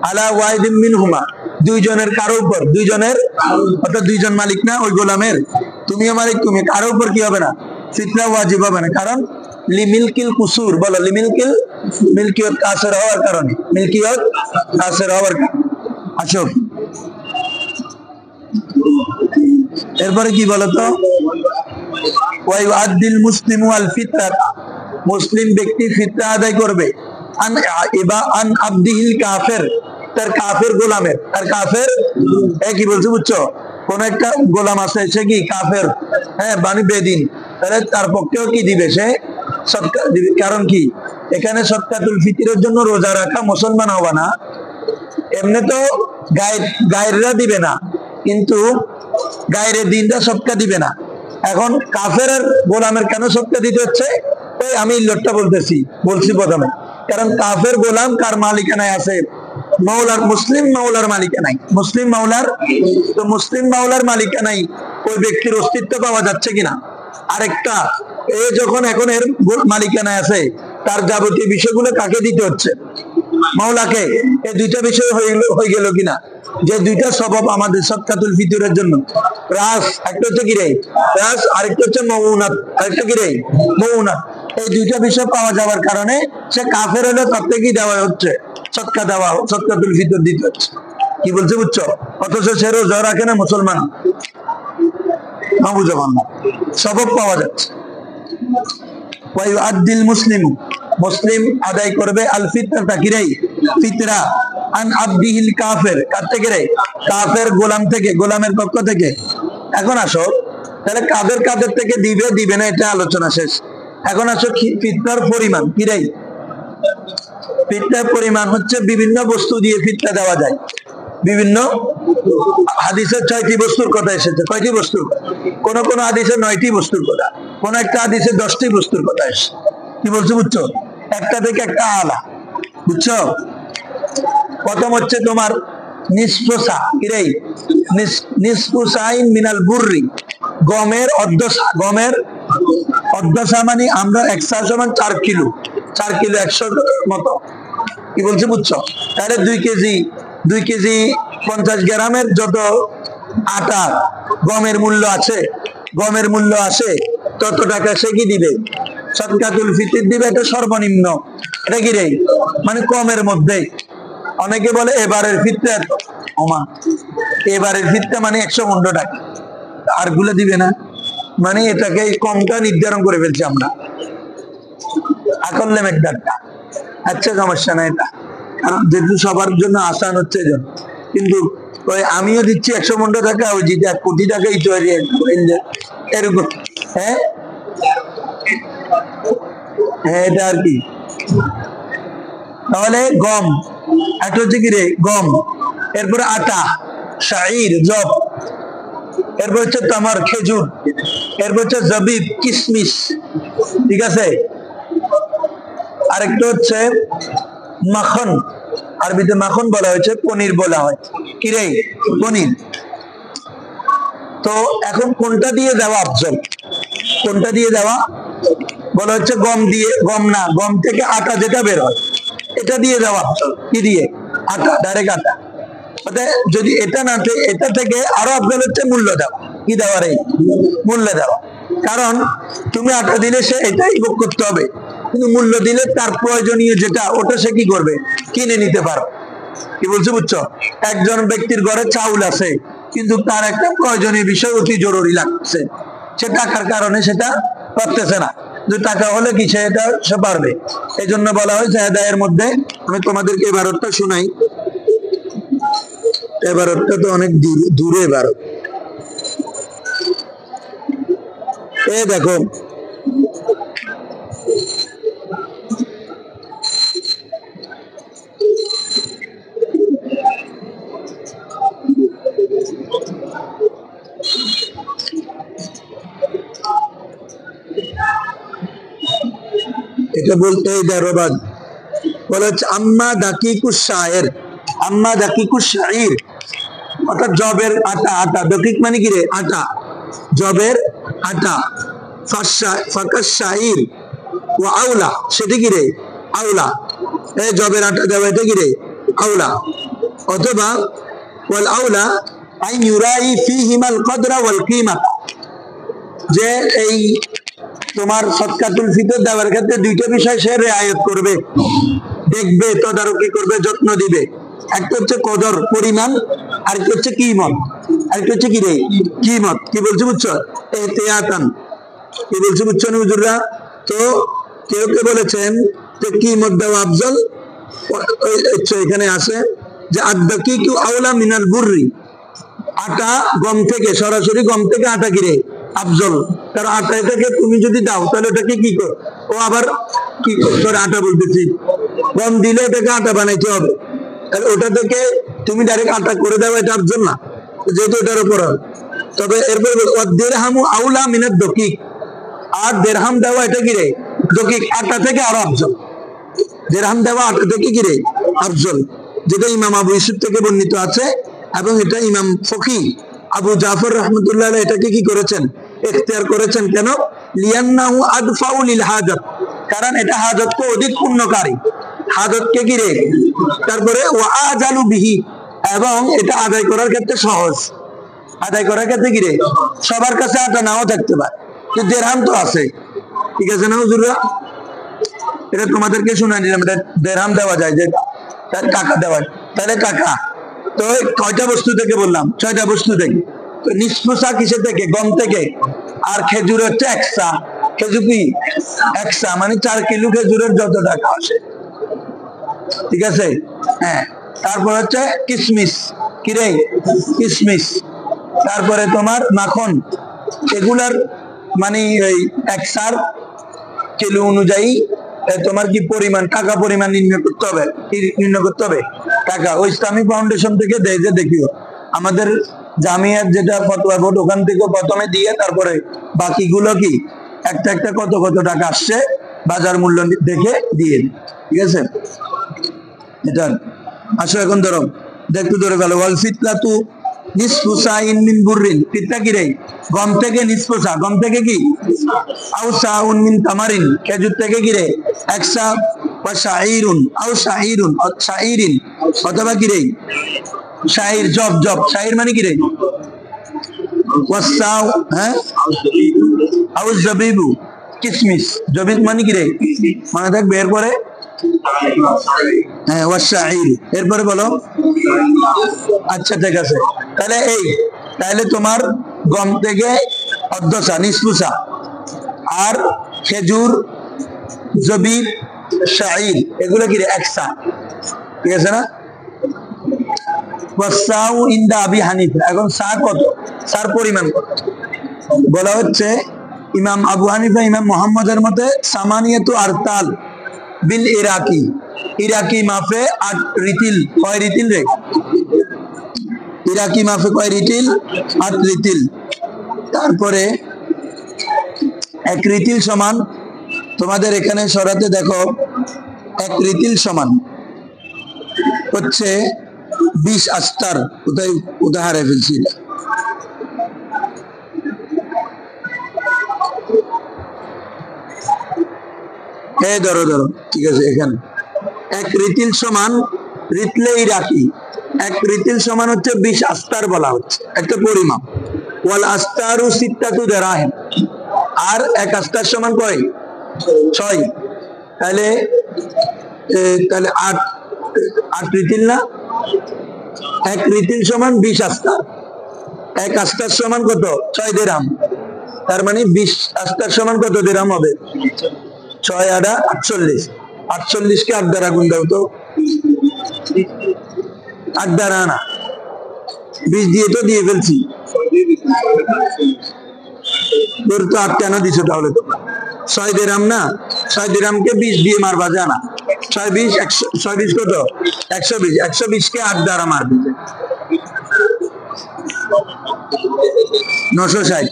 আলা ওয়াহিদিন মিনহুমা দুইজনের কারো উপর, দুইজনের অর্থাৎ দুইজন মালিক না ওই গোলামের, তুমিও মালিক, তুমি কারো উপর কি হবে না, ফিতরা ওয়াজিব হবে না। কারণ লিমিলকিল কুসুর, বলো লিমিলকিল, মিল্কিয়ত কাসের হওয়ার কারণে, মিল্কিয়ত কাসের হওয়ার কারণে। আসো এরপরে কি বলতো, ওয়াইউআদ্দিল মুসলিমু আল ফিতরাতা, মুসলিম ব্যক্তি ফিতরা আদায় করবে, আন আবদিহিল কাফের, তার কাফের গোলামের, তার কাফের, কি বলছে বুঝছো, কোন একটা গোলাম আছে সে কি কাফের, হ্যাঁ বানি বেদিন, তাহলে তার পক্ষেও কি দিবে, সে সদকা দিবে। কারণ কি, এখানে সদকাতুল ফিতরের জন্য রোজা রাখা মুসলমান হবে না, এমনি তো গায়েররা দিবে না, কিন্তু গায়ের দিনটা সদকা দিবে না। এখন কাফের আর গোলামের কেন সদকা দিতে হচ্ছে, ওই আমি লোকটা বলছি প্রথমে, কারণ কাফের গোলাম কার মালিকানায় আছে, মাওলার, মুসলিম মাওলার মালিকানায়, মুসলিম মাওলার, তো মুসলিম মাওলার মালিকানায় ওই ব্যক্তির অস্তিত্ব পাওয়া যাচ্ছে কিনা। আরেকটা, এ যখন এখন এর মালিকানায় আছে, তার যাবতীয় বিষয়গুলো কাকে দিতে হচ্ছে, মাওলাকে। এই দুইটা বিষয় হয়ে গেল কিনা, যে দুইটা সবব আমাদের সদকাতুল ফিতরের জন্য, রাস, একটা হচ্ছে কি রে রাস, আরেকটা হচ্ছে মউনাত, আরেকটা কি রে মউনাত। এই দুইটা বিষয় পাওয়া যাওয়ার কারণে সে কাফের হলে তার থেকে দেওয়া হচ্ছে, সদকা দেওয়া, সদকাতুল ফিতর দিতে হচ্ছে। কি বলছে বুঝছো, অথচ সে রোজা রাখে না, মুসলমান না, বুঝো না, সবব পাওয়া যাচ্ছে। ওয়াইউআদ্দিল মুসলিমু, মুসলিম আদায় করবে আল ফিতরাতা, কি রে ফিতরা, আন আবদিহিল কাফের, কার থেকে রে, কাফের গোলাম থেকে, গোলামের পক্ষ থেকে। এখন আসো তাহলে কাদের থেকে দিবে দিবে না, এটা আলোচনা শেষ। এখন আসো ফিতরার পরিমাণ কি রে, ফিতরার পরিমাণ হচ্ছে বিভিন্ন বস্তু দিয়ে ফিতরা দেওয়া যায়। বিভিন্ন হাদিসের 6টি বস্তুর কথা এসেছে, কয়টি বস্তু, কোন কোন হাদিসে 9টি বস্তুর কথা, কোন একটা হাদিসে 10টি বস্তুর কথা এসেছে। কি বলছো বুঝছো, একটা থেকে একটা আলা, বুঝছো। প্রথম হচ্ছে তোমার নিসফুসা, কি রে নিসফুসাইন মিনাল বুররি, গমের অর্ধসা, গমের অর্ধসা মানে আমরা 100 সমান 4 কিলো, 4 কিলো 100 মতো, কি বলছে বুঝছো। তাহলে 2 কেজি 50 গ্রামের যত আটা গমের মূল্য আছে, গমের মূল্য আসে, তত টাকা সে কি দিবে, সদকাতুল ফিতর দিবে। এটা সর্বনিম্ন, এটা কি রে মানে কমের মধ্যে। অনেকে বলে এবারের ফিতরা, ওমা এবারের ফিতরা মানে 115 টাকা, আর গুলো দিবে না, মানে এটাকে কমটা নির্ধারণ করে ফেলছি আমরা, আকল্লে মেকদারটা। আচ্ছা সমস্যা না এটা, কারণ যেহেতু সবার জন্য আসান হচ্ছে, কিন্তু ওই আমিও দিচ্ছি 115 টাকা, ওই যেটা 1 কোটি টাকাই তৈরি এরকম। হ্যাঁ হ্যাঁ, এটা আর কি। তাহলে গম, একটা হচ্ছে কি রে গম, এরপরে আটা, শাইর, জব, এরপর হচ্ছে তামার খেজুর, এরপর হচ্ছে জবিব কিশমিশ, ঠিক আছে। আরেকটা হচ্ছে মাখন, আরবিতে মাখন বলা হয়েছে, পনির বলা হয়, কিরে পনির। তো এখন কোনটা দিয়ে দেওয়া আফজল, কোনটা দিয়ে দেওয়া? বলা হচ্ছে গম দিয়ে, গম না, গম থেকে আটা যেটা বের হয় এটা দিয়ে দেওয়া আফজল। কি দিয়ে? আটা, ডাইরেক্ট আটা। যদি এটা না, এটা থেকে আরো আফজল হচ্ছে মূল্য দেওয়া। কি দেওয়ার? এই মূল্য দেওয়া। কারণ তুমি আটা দিলে সে এটাই ভোগ করতে হবে, কিন্তু মূল্য দিলে তার প্রয়োজনীয় যেটা ওটা সে কি করবে? কিনে নিতে পারো। কি বলছো বুঝছো? একজন ব্যক্তির ঘরে চাউল আছে, কিন্তু তার একটা প্রয়োজনীয় বিষয় অতি জরুরি লাগছে, সে টাকার কারণে সেটা পারতেছে না। টাকা হলে কি সে পারবে। এই জন্য বলা হয়েছে হেদায়ের মধ্যে, আমি তোমাদেরকে এবারটা শোনাই। এবারটা তো অনেক দূরে এবারত। এ দেখো, এটা বলতে দারোবাদ বলা হচ্ছে আম্মা দাকিকুশ শায়ের, আম্মা দাকিকুশ শাইর, অর্থাৎ জবের আটা। আটা দকিক মানে কি রে? আটা, জবের আটা। ফাকাশ শাইর ও আউলা, সেটা কি রে? আউলা। এই জবের আটা দেওয়া, এটা কি রে? আউলা। অথবা ওয়াল আউলা আইন ইউরাই ফীহিমাল কদরা ওয়াল কিমাত, যে এই তোমার সদকাতুল ফিতর দেওয়ার ক্ষেত্রে দুইটা বিষয় সে রিয়ায়ত করবে, দেখবে, তদারকি করবে, যত্ন দিবে। একটা হচ্ছে কদর, পরিমাণ, আরেকটা হচ্ছে কিমত, আরেকটা হচ্ছে কি রে? কিমত। কি বলছো বুঝছো? এহতিয়াতান। কি বলছো বুঝছো না হুজুররা? তো কেউ কেউ বলেছেন যে কিমত দেওয়া আফজল। এখানে আছে যে আদ-দাকিকু আওলা মিনাল বুররি, আটা গম থেকে, সরাসরি গম থেকে আটা কিরে আফজল। কারণ আটা এটাকে তুমি যদি দাও তাহলে ওটাকে কি কর, ও আবার কি করে? আটা বলতেছি, গম দিলে এটাকে আটা বানাইতে হবে, তাহলে ওটা থেকে তুমি ডাইরেক্ট আটা করে দাও, এটা আফজল না, যেহেতু এটার উপর। তবে এরপর দেরহামু আউলা মিনাদ দকিক, আর দেরহাম দেওয়া এটা কিরে? দকিক, আটা থেকে আরো আফজল। দেরহাম দেওয়া আটা থেকে কিরে? আফজল, যেটা ইমাম আবু ইউসুফ থেকে বর্ণিত আছে, এবং এটা ইমাম ফকি আবু জাফর রহমতুল্লাহ এটাকে কি করেছেন? ইখতিয়ার করেছেন। কেন? লিয়ান্নাহু আদফাউ লিল হাজাত, কারণ এটা হাজতকে অধিক পূর্ণকারী, হাজতকে কি রে? তারপরে ওয়া আজালু বিহি, এবং এটা আদায় করার ক্ষেত্রে সহজ। আদায় করার ক্ষেত্রে কি রে? সবার কাছে আটা নাও থাকতে পারে, কিন্তু দেরহাম তো আছে, ঠিক আছে না হুজুররা? এটা তোমাদেরকে শুনাই দিলাম, এটা দেরহাম দেওয়া যায়, যে তার টাকা দেওয়া, তাহলে টাকা। তো কয়টা বস্তু থেকে বললাম? 6টা বস্তু থেকে। নিষ্পোষা কিসের থেকে? গম থেকে। আর খেজুর হচ্ছে একসা, খেজুর কি একসা, মানে 4 কিলো খেজুরের যত টাকা আসে, ঠিক আছে। হ্যাঁ, তারপর হচ্ছে কিশমিশ, কিরে? কিশমিশ। তারপরে তোমার মাখন, এগুলার মানে এই একসার কিলো অনুযায়ী তোমার কি পরিমাণ, টাকা পরিমাণ নির্ণয় করতে হবে। কি নির্ণয় করতে হবে? টাকা। ওই ইসলামিক ফাউন্ডেশন থেকে দেয়, যে দেখিও আমাদের জামিয়ার যেটা ফতোয়া বোর্ড, ওখান থেকে প্রথমে দিয়ে তারপরে বাকিগুলো কি একটা একটা কত কত টাকা আসছে বাজার মূল্য দেখে দিয়ে, ঠিক আছে। এটা আসো, এখন ধরো দেখতে ধরে গেল ওয়াল ফিতরাতু নিসফু সাইন মিন বুররিন, ফিতরা কি রে? গম থেকে নিসফু সা, গম থেকে কি? আও সাউন মিন তামারিন, খেজুর থেকে কি রে? একসা। ওয়া শাইরুন আও শাইরুন শাইরিন, অথবা কি রে? শাইর, জব, জব, শাইর মানে কি রে? ওয়াসাউ, হ্যাঁ, আও জাবিবু, কিশমিশ, জবিব মানে কি রে? মানে থাকবে। এরপরে হ্যাঁ, ওয়াসাইর, এরপরে বলো। আচ্ছা, ঠিক আছে। তাহলে তাহলে তোমার গম থেকে অর্ধসা, নিসফুসা, আর খেজুর, জবিব, শাইর, এগুলো কি রে? একসা, ঠিক আছে না? ওয়াসাউ ইনদা আবি হানিফা, এখন সা কত? সার পরিমাণ কত? বলা হচ্ছে ইমাম আবু হানিফা, ইমাম মুহাম্মদের মতে সামানিয়াতু আরতাল বিল ইরাকি, ইরাকি মাপে 8 রিতিল। কয় রিতিল রে? ইরাকি মাপে কয় রিতিল? 8 রিতিল। তারপরে 1 রিতিল সমান, তোমাদের এখানে সরাতে দেখো 1 রিতিল সমান হচ্ছে 20 আস্তার। কোথায় উদাহরণে ফেলছি, এই ধরো ধরো, ঠিক আছে। এখানে 1 রিতিল সমান রিতলে ইরাকি, 1 রিতিল সমান হচ্ছে 20 আস্তার বলা হচ্ছে, একটা পরিমাপ। ওয়াল আস্তারু সিত্তাতু দিরহাম, আর 1 আস্তার সমান কয়? 6। তাহলে তাহলে 8 রিতিল না? 1 রিতিল সমান 20 আস্তার, 1 আস্তার সমান কত? 6 দিরহাম। তার মানে 20 আস্তার সমান কত দিরহাম হবে? 6 আড়া 48। 48 কে 8 দ্বারা গুণ দাও তো। 8 দ্বারা না, 20 দিয়ে তো দিয়ে ফেলছি। তোর তো 8 কেন দিছো তাহলে? তো 6 দিরহাম না, 6 দিরহামকে 20 দিয়ে মারবা, জানা? 6 20 6 20 কত? 120। 120 কে 8 দ্বারা মারবে, 960।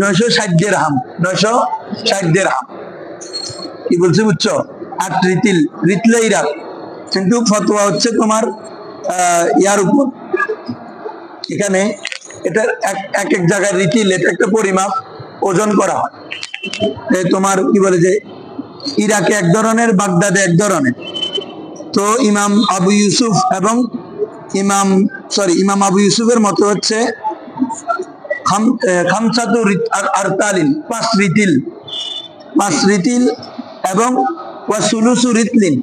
960 দিরহাম, 960 দিরহাম। কি বলছে বুঝছো? 8 রিতিল, রিতলে ইরাক। কিন্তু ফতোয়া হচ্ছে তোমার ইয়ার উপর। এখানে এটা এক এক জায়গায় রিতিল, এটা একটা পরিমাপ, ওজন করা হয়। তোমার কি বলে যে ইরাকে এক ধরনের, বাগদাদে এক ধরনের। তো ইমাম আবু ইউসুফ এবং ইমাম আবু ইউসুফের মতো হচ্ছে খামসাতু আরতালিন, 5 রিতিল, 5 রিতিল এবং ওয়াসুলুসু রিতলিন,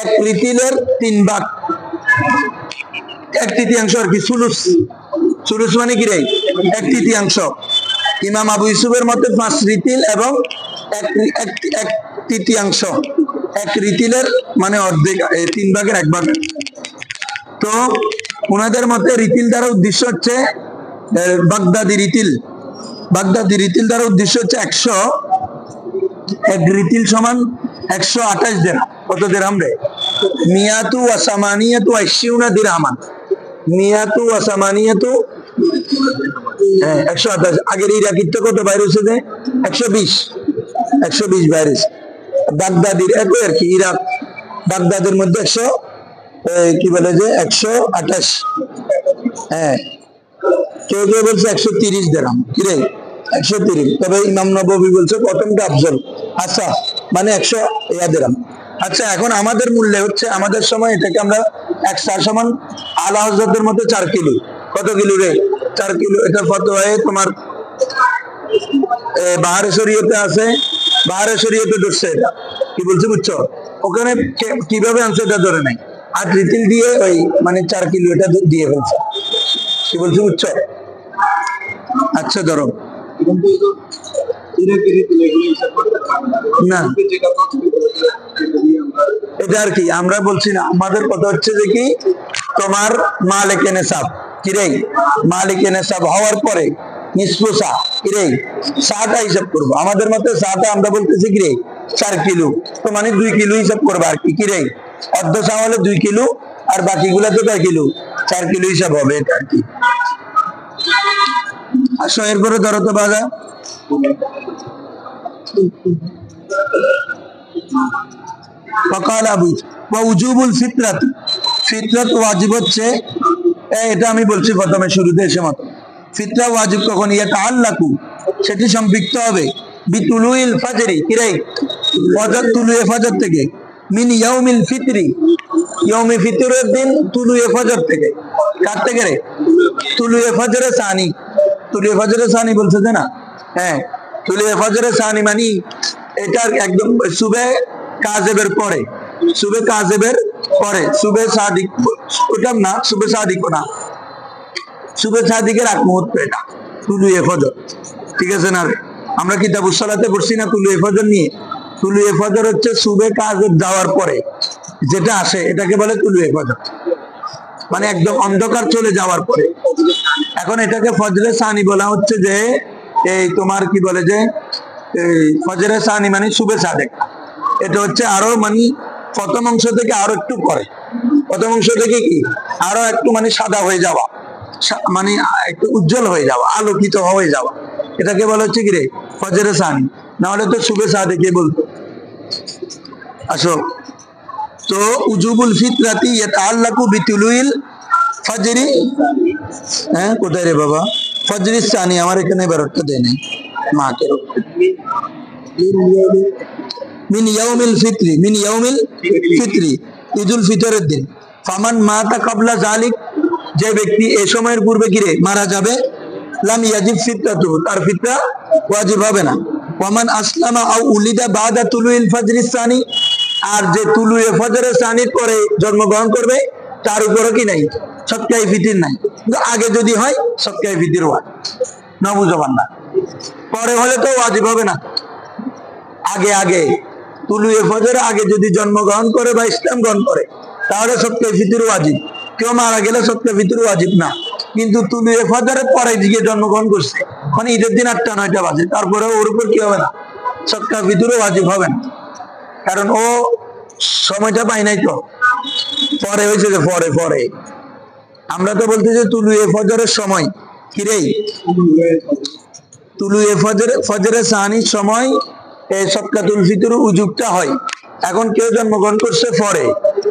1 রিতিলের 3 ভাগ, 1/3 আর কি। সুলুস, সুলুস মানে কি রে? 1/3। ইমাম আবু ইউসুফের মতে 5 রিতিল এবং 1/3। 1 রিতিলের মানে অর্ধেক, 3 ভাগের 1 ভাগ। তো ওনাদের মতে রিতিল দ্বারা উদ্দেশ্য হচ্ছে বাগদাদি রিতিল। বাগদাদি রিতিল দ্বারা উদ্দেশ্য হচ্ছে 1 রিতিল সমান 128 দিরহাম। কত দিরহাম রে? মিয়াতু ওয়া সামানিয়াতু ওয়া 20 দিরহামান। মিয়াতু ওয়া সামানিয়াতু, 128। আগের ইরাকিতে কত বাইরে হচ্ছে? 120। 120 বাইরে। বাগদাদির একই আর কি, ইরাক বাগদাদের মধ্যে 100 কি বলে যে 128। হ্যাঁ, কেউ কেউ বলছে 130 দিরহাম। কি রে? 130। তবে ইমাম নববী বলছে প্রথমটা আফজল। আচ্ছা, মানে 100 দিরহাম। আচ্ছা, এখন আমাদের মূল্যে হচ্ছে, আমাদের সময় এটাকে আমরা 1 সার সমান আলা হযরতের মতো 4 কিলো। কত কিলো রে? 4 কিলো। এটা ফতোয়ায়ে তোমার বাহারে শরীয়তে আছে, বাহারে শরীয়তে ধরছে এটা। কি বলছে বুঝছো? ওখানে কিভাবে আনছে এটা ধরে নাই, 8 রিতিল দিয়ে ওই মানে 4 কিলো এটা দিয়ে ফেলছে। কি বলছে বুঝছো? আচ্ছা ধরো না, এটা আর কি আমরা বলছি না। আমাদের কথা হচ্ছে যে কি, তোমার মালিকে নেসাব, কি রে? মালিকে নেসাব হওয়ার পরে নিসফু সা, কি রে? সাটা হিসাব করবো। আমাদের মতে সাটা আমরা বলতেছি কি রে? 4 কিলো। তো মানে 2 কিলো হিসাব করবো আর কি। কি রে? অর্ধ সা হলে 2 কিলো, আর বাকিগুলা তো 4 কিলো, 4 কিলো হিসাব হবে এটা আর কি। আসো এরপরে ধরো তো বাজা ফকাল আবু ওয়াজুবুল ফিতরাত, ফিতরাত ওয়াজিব হচ্ছে, এটা আমি বলছি প্রথমে শুরুতে এসে মত। ফিতরা ওয়াজিব কখন? ইয়াতাআল্লাকু, সেটি সম্পৃক্ত হবে বিতুলুইল ফাজরি, কি রে? ফজর, তুলুয়ে ফজর থেকে। মিন ইয়াউমিল ফিতরি, ইয়াউমে ফিতরের দিন তুলুয়ে ফজর থেকে। কার থেকে রে? তুলুয়ে ফজরে সানি। তুলুয়ে ফজরে সানি বলছে যে না? হ্যাঁ, তুলুয়ে ফজরে সানি মানে এটার একদম সুবে কাজেবের পরে, সুবে কাজেবের পরে, সুবে সাদিক ওটা না, সুবে সাদিক না, সুবে সাদিকের আগ মুহূর্ত এটা তুলুয়ে ফজর। ঠিক আছে না? আমরা কিতাবুস সালাতে পড়ছি না তুলুয়ে ফজর নিয়ে? তুলুয়ে ফজর হচ্ছে সুবে কাজেব যাওয়ার পরে যেটা আসে, এটাকে বলে তুলুয়ে ফজর, মানে একদম অন্ধকার চলে যাওয়ার পরে। এখন এটাকে ফজরে সানি বলা হচ্ছে যে এই তোমার কি বলে যে ফজরে সানি মানে সুবে সাদেক। এটা হচ্ছে আরো মানে প্রথম অংশ থেকে আরো একটু পরে, প্রথম অংশ থেকে কি আরো একটু মানে সাদা হয়ে যাওয়া, মানে একটু উজ্জ্বল হয়ে যাওয়া, আলোকিত হয়ে যাওয়া, এটাকে বলা হচ্ছে কি রে ফজরে সানি। না হলে তো শুভে সাদে কে বলতো। আসো, তো উজুবুল ফিতরাতি ইয়াতাআল্লাকু বিতুলুইল ফজরি, হ্যাঁ কোথায় রে বাবা, ফজরি সানি আমার এখানে বেরোতে দেয় নাই, মাকে মিন ইয়াউমিল ফিতরি, মিন ইয়াউমিল ফিতরি, ঈদুল ফিতরের দিন। ফামান মাতা ক্বাবলা যালিক, যে ব্যক্তি এই সময়ের পূর্বে গিরে মারা যাবে, লাম ইয়াজিব ফিতরাতু, তার ফিতরা ওয়াজিব হবে না। ওয়ামান আসলামা আও উলিদা বাদা তুলুইল ফজরি সানি, আর যে তুলুয়ে ফজরে সানির পরে জন্মগ্রহণ করবে তার উপরও কি নাই সৎকায়ে ফিতির নাই, কিন্তু আগে যদি হয় সৎকায়ে ফিতির হয় না, বুঝবান না। পরে হলে তো ওয়াজিব হবে না। আগে আগে তুলুয়ে ফজরে আগে যদি জন্মগ্রহণ করে বা ইসলাম গ্রহণ করে তাহলে সৎকায়ে ফিতির ওয়াজিব। কেউ মারা গেলে সৎকায়ে ফিতির ওয়াজিব না। কিন্তু তুলুয়ে ফজরের পরে গিয়ে জন্মগ্রহণ করছে, মানে ঈদের দিন 8টা 9টা বাজে, তারপরে ওর উপর কি হবে না, সৎকায়ে ফিতিরও ওয়াজিব হবে না, কারণ ও সময়টা পাই নাই তো, পরে হয়েছে যে পরে পরে। আমরা তো বলতে যে তুলুয়ে ফজরের সময় কি রে, তুলুয়ে ফজরের সানির সময় এই সদকাতুল ফিতর উজুবটা হয়। এখন কেউ জন্মগ্রহণ করছে পরে,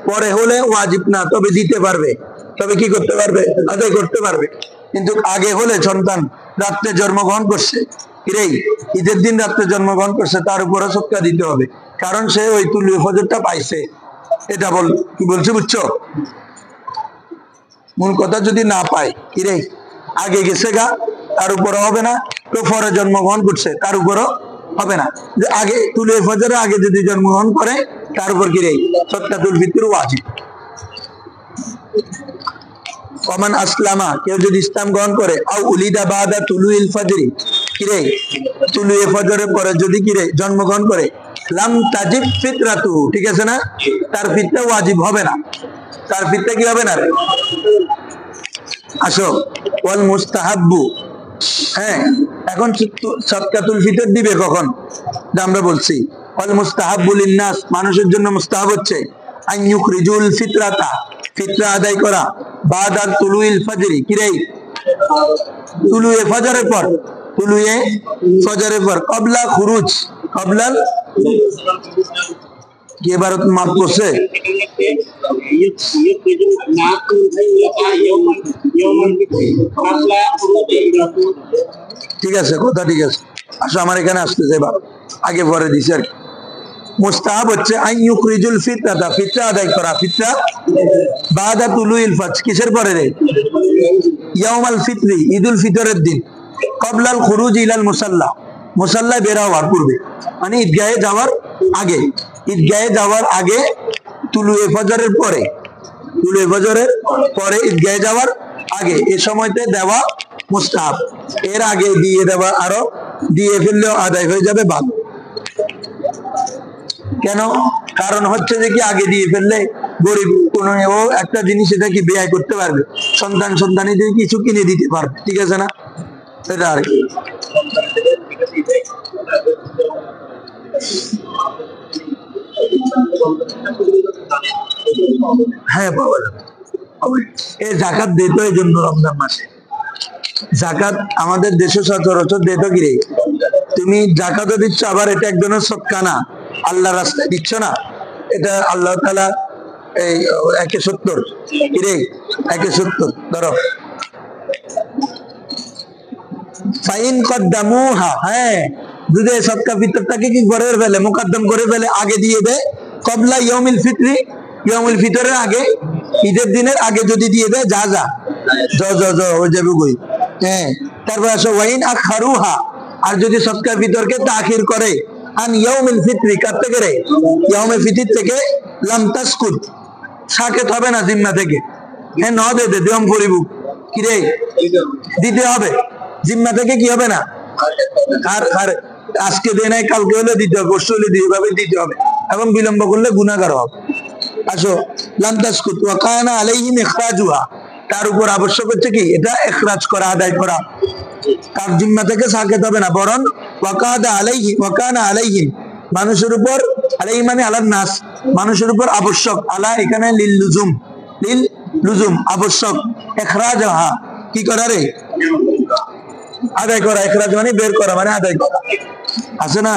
পরে হলে ওয়াজিব না, তবে দিতে পারবে, তবে কি করতে পারবে, আদায় করতে পারবে। কিন্তু আগে হলে সন্তান রাত্রে জন্মগ্রহণ করছে, কিরে ঈদের দিন রাত্রে জন্মগ্রহণ করছে, তার উপরে সদকা দিতে হবে, কারণ সে ওই তুলুয়ে ফজরটা পাইছে। এটা বল কি বলছে, বুঝছো? মূল কথা যদি না পায়, কিরে আগে গেছে গা, তার উপরে হবে না। তো পরে জন্মগ্রহণ করছে, তার উপরও হবে না। যে আগে তুলুয়ে ফজরের আগে যদি জন্মগ্রহণ করে তার উপর কিরে সদকাতুল ফিতর ওয়াজিব। ওমান আসলামা, কেউ যদি ইসলাম গ্রহণ করে, আও উলিদা বাদা তুলুইল ফজরি, কিরে তুলুয়ে ফজরের পরে যদি কিরে জন্মগ্রহণ করে, লাম তাজিব ফিতরাতু, ঠিক আছে না, তার ফিতরা ওয়াজিব হবে না, তার ফিতরা কি হবে না। আসো, ওয়াল মুস্তাহাব্বু, হ্যাঁ এখন সদকাতুল ফিতর দিবে কখন, আমরা বলছি ওয়াল মুস্তাহাব্বু লিন্নাস, মানুষের জন্য মুস্তাহাব হচ্ছে আন ইউখরিজুল ফিতরাতা, ফিতরা আদায় করা, বাদাল তুলুইল ফজরি, কিরে তুলুয়ে ফজরের পর, তুলুয়ে ফজরের পর, কবলা খুরুজ, কবলাল কি এবারত মাপ করছে, ঠিক আছে কথা ঠিক আছে। আসো আমার এখানে আসতেছে, এবার আগে পরে দিছে আর কি। মুস্তাহাব হচ্ছে আন ইউখরিজুল ফিতরাতা, ফিতরা আদায় করা, ফিতরা বাদা তুলুইল ফজর, কিসের পরে রে, ইয়াউমাল ফিতরি, ঈদুল ফিতরের দিন, কবলাল খুরুজ ইলাল মুসাল্লা, মুসাল্লায় বের হওয়ার পূর্বে, মানে ঈদগাহে যাওয়ার আগে, ঈদগাহে যাওয়ার আগে তুলুয়ে ফজরের পরে, তুলুয়ে ফজরের পরে ঈদগাহে যাওয়ার আগে, এই সময়তে দেওয়া মুস্তাহাব। এর আগে দিয়ে দেওয়া আরো দিয়ে ফেললেও আদায় হয়ে যাবে ভালো। কেন, কারণ হচ্ছে যে কি আগে দিয়ে ফেললে গরিব কোন ও একটা জিনিস এটা কি ব্যয় করতে পারবে, সন্তানীদের কিছু কিনে দিতে পারবে, ঠিক আছে না, এটা আর কি। হ্যাঁ বাবা, এই জাকাত দিত এই জন্য রমজান মাসে, জাকাত আমাদের দেশে সচরাচর দিত কিরে, তুমি জাকাতও দিচ্ছ, আবার এটা এক ধরনের সদকা না, আল্লাহ রাস্তায় দিচ্ছ না, এটা আল্লাহ তাআলা এই 170 কিরে 170 ধরো, ফাইন কদ্দামুহা, হ্যাঁ যদি সদকা ফিতরটাকে কি করে ফেলে, মুকদ্দম করে ফেলে, আগে দিয়ে দেয়, কবলা ইয়াউমিল ফিতরি, ইয়াউমিল ফিতরের আগে, ঈদের দিনের আগে যদি দিয়ে দেয়, যা যা হয়ে যাবে গই, হ্যাঁ। তারপর আসো ওয়াইন আখারুহা, আর যদি সদকা ফিতরকে তাখির করে, আন ইয়াউমিল ফিতরি, কার থেকে রে, ইয়াউমিল ফিতর থেকে, লাম তাসকুত, সাকেত হবে না জিম্মা থেকে, হ্যাঁ ন দে দে দিয়ম পরিবু, কি রে দিতে হবে, জিম্মা থেকে কি হবে না, আর আজকে দেয় নাই কালকে হলে দিতে হবে, পরশু হলে দিতে হবে, এবং বিলম্ব করলে গুনাহগার হবে। আসো, লাম তাসকুত ওয়া কানা আলাইহিম ইখরাজুহা, তার উপর আবশ্যক হচ্ছে কি এটা ইখরাজ করা, আদায় করা, তার জিম্মা থেকে সাকেত হবে না, বরং ওয়া কানা আলাইহিম, মানুষের উপর, আলাইহি মানে আলান নাস, মানুষের উপর আবশ্যক, আলা এখানে লিল লুজুম, লিল লুজুম আবশ্যক, ইখরাজহা কি করা রে, আদায় করা, ইখরাজ মানে বের করা মানে আদায় করা, আছে না?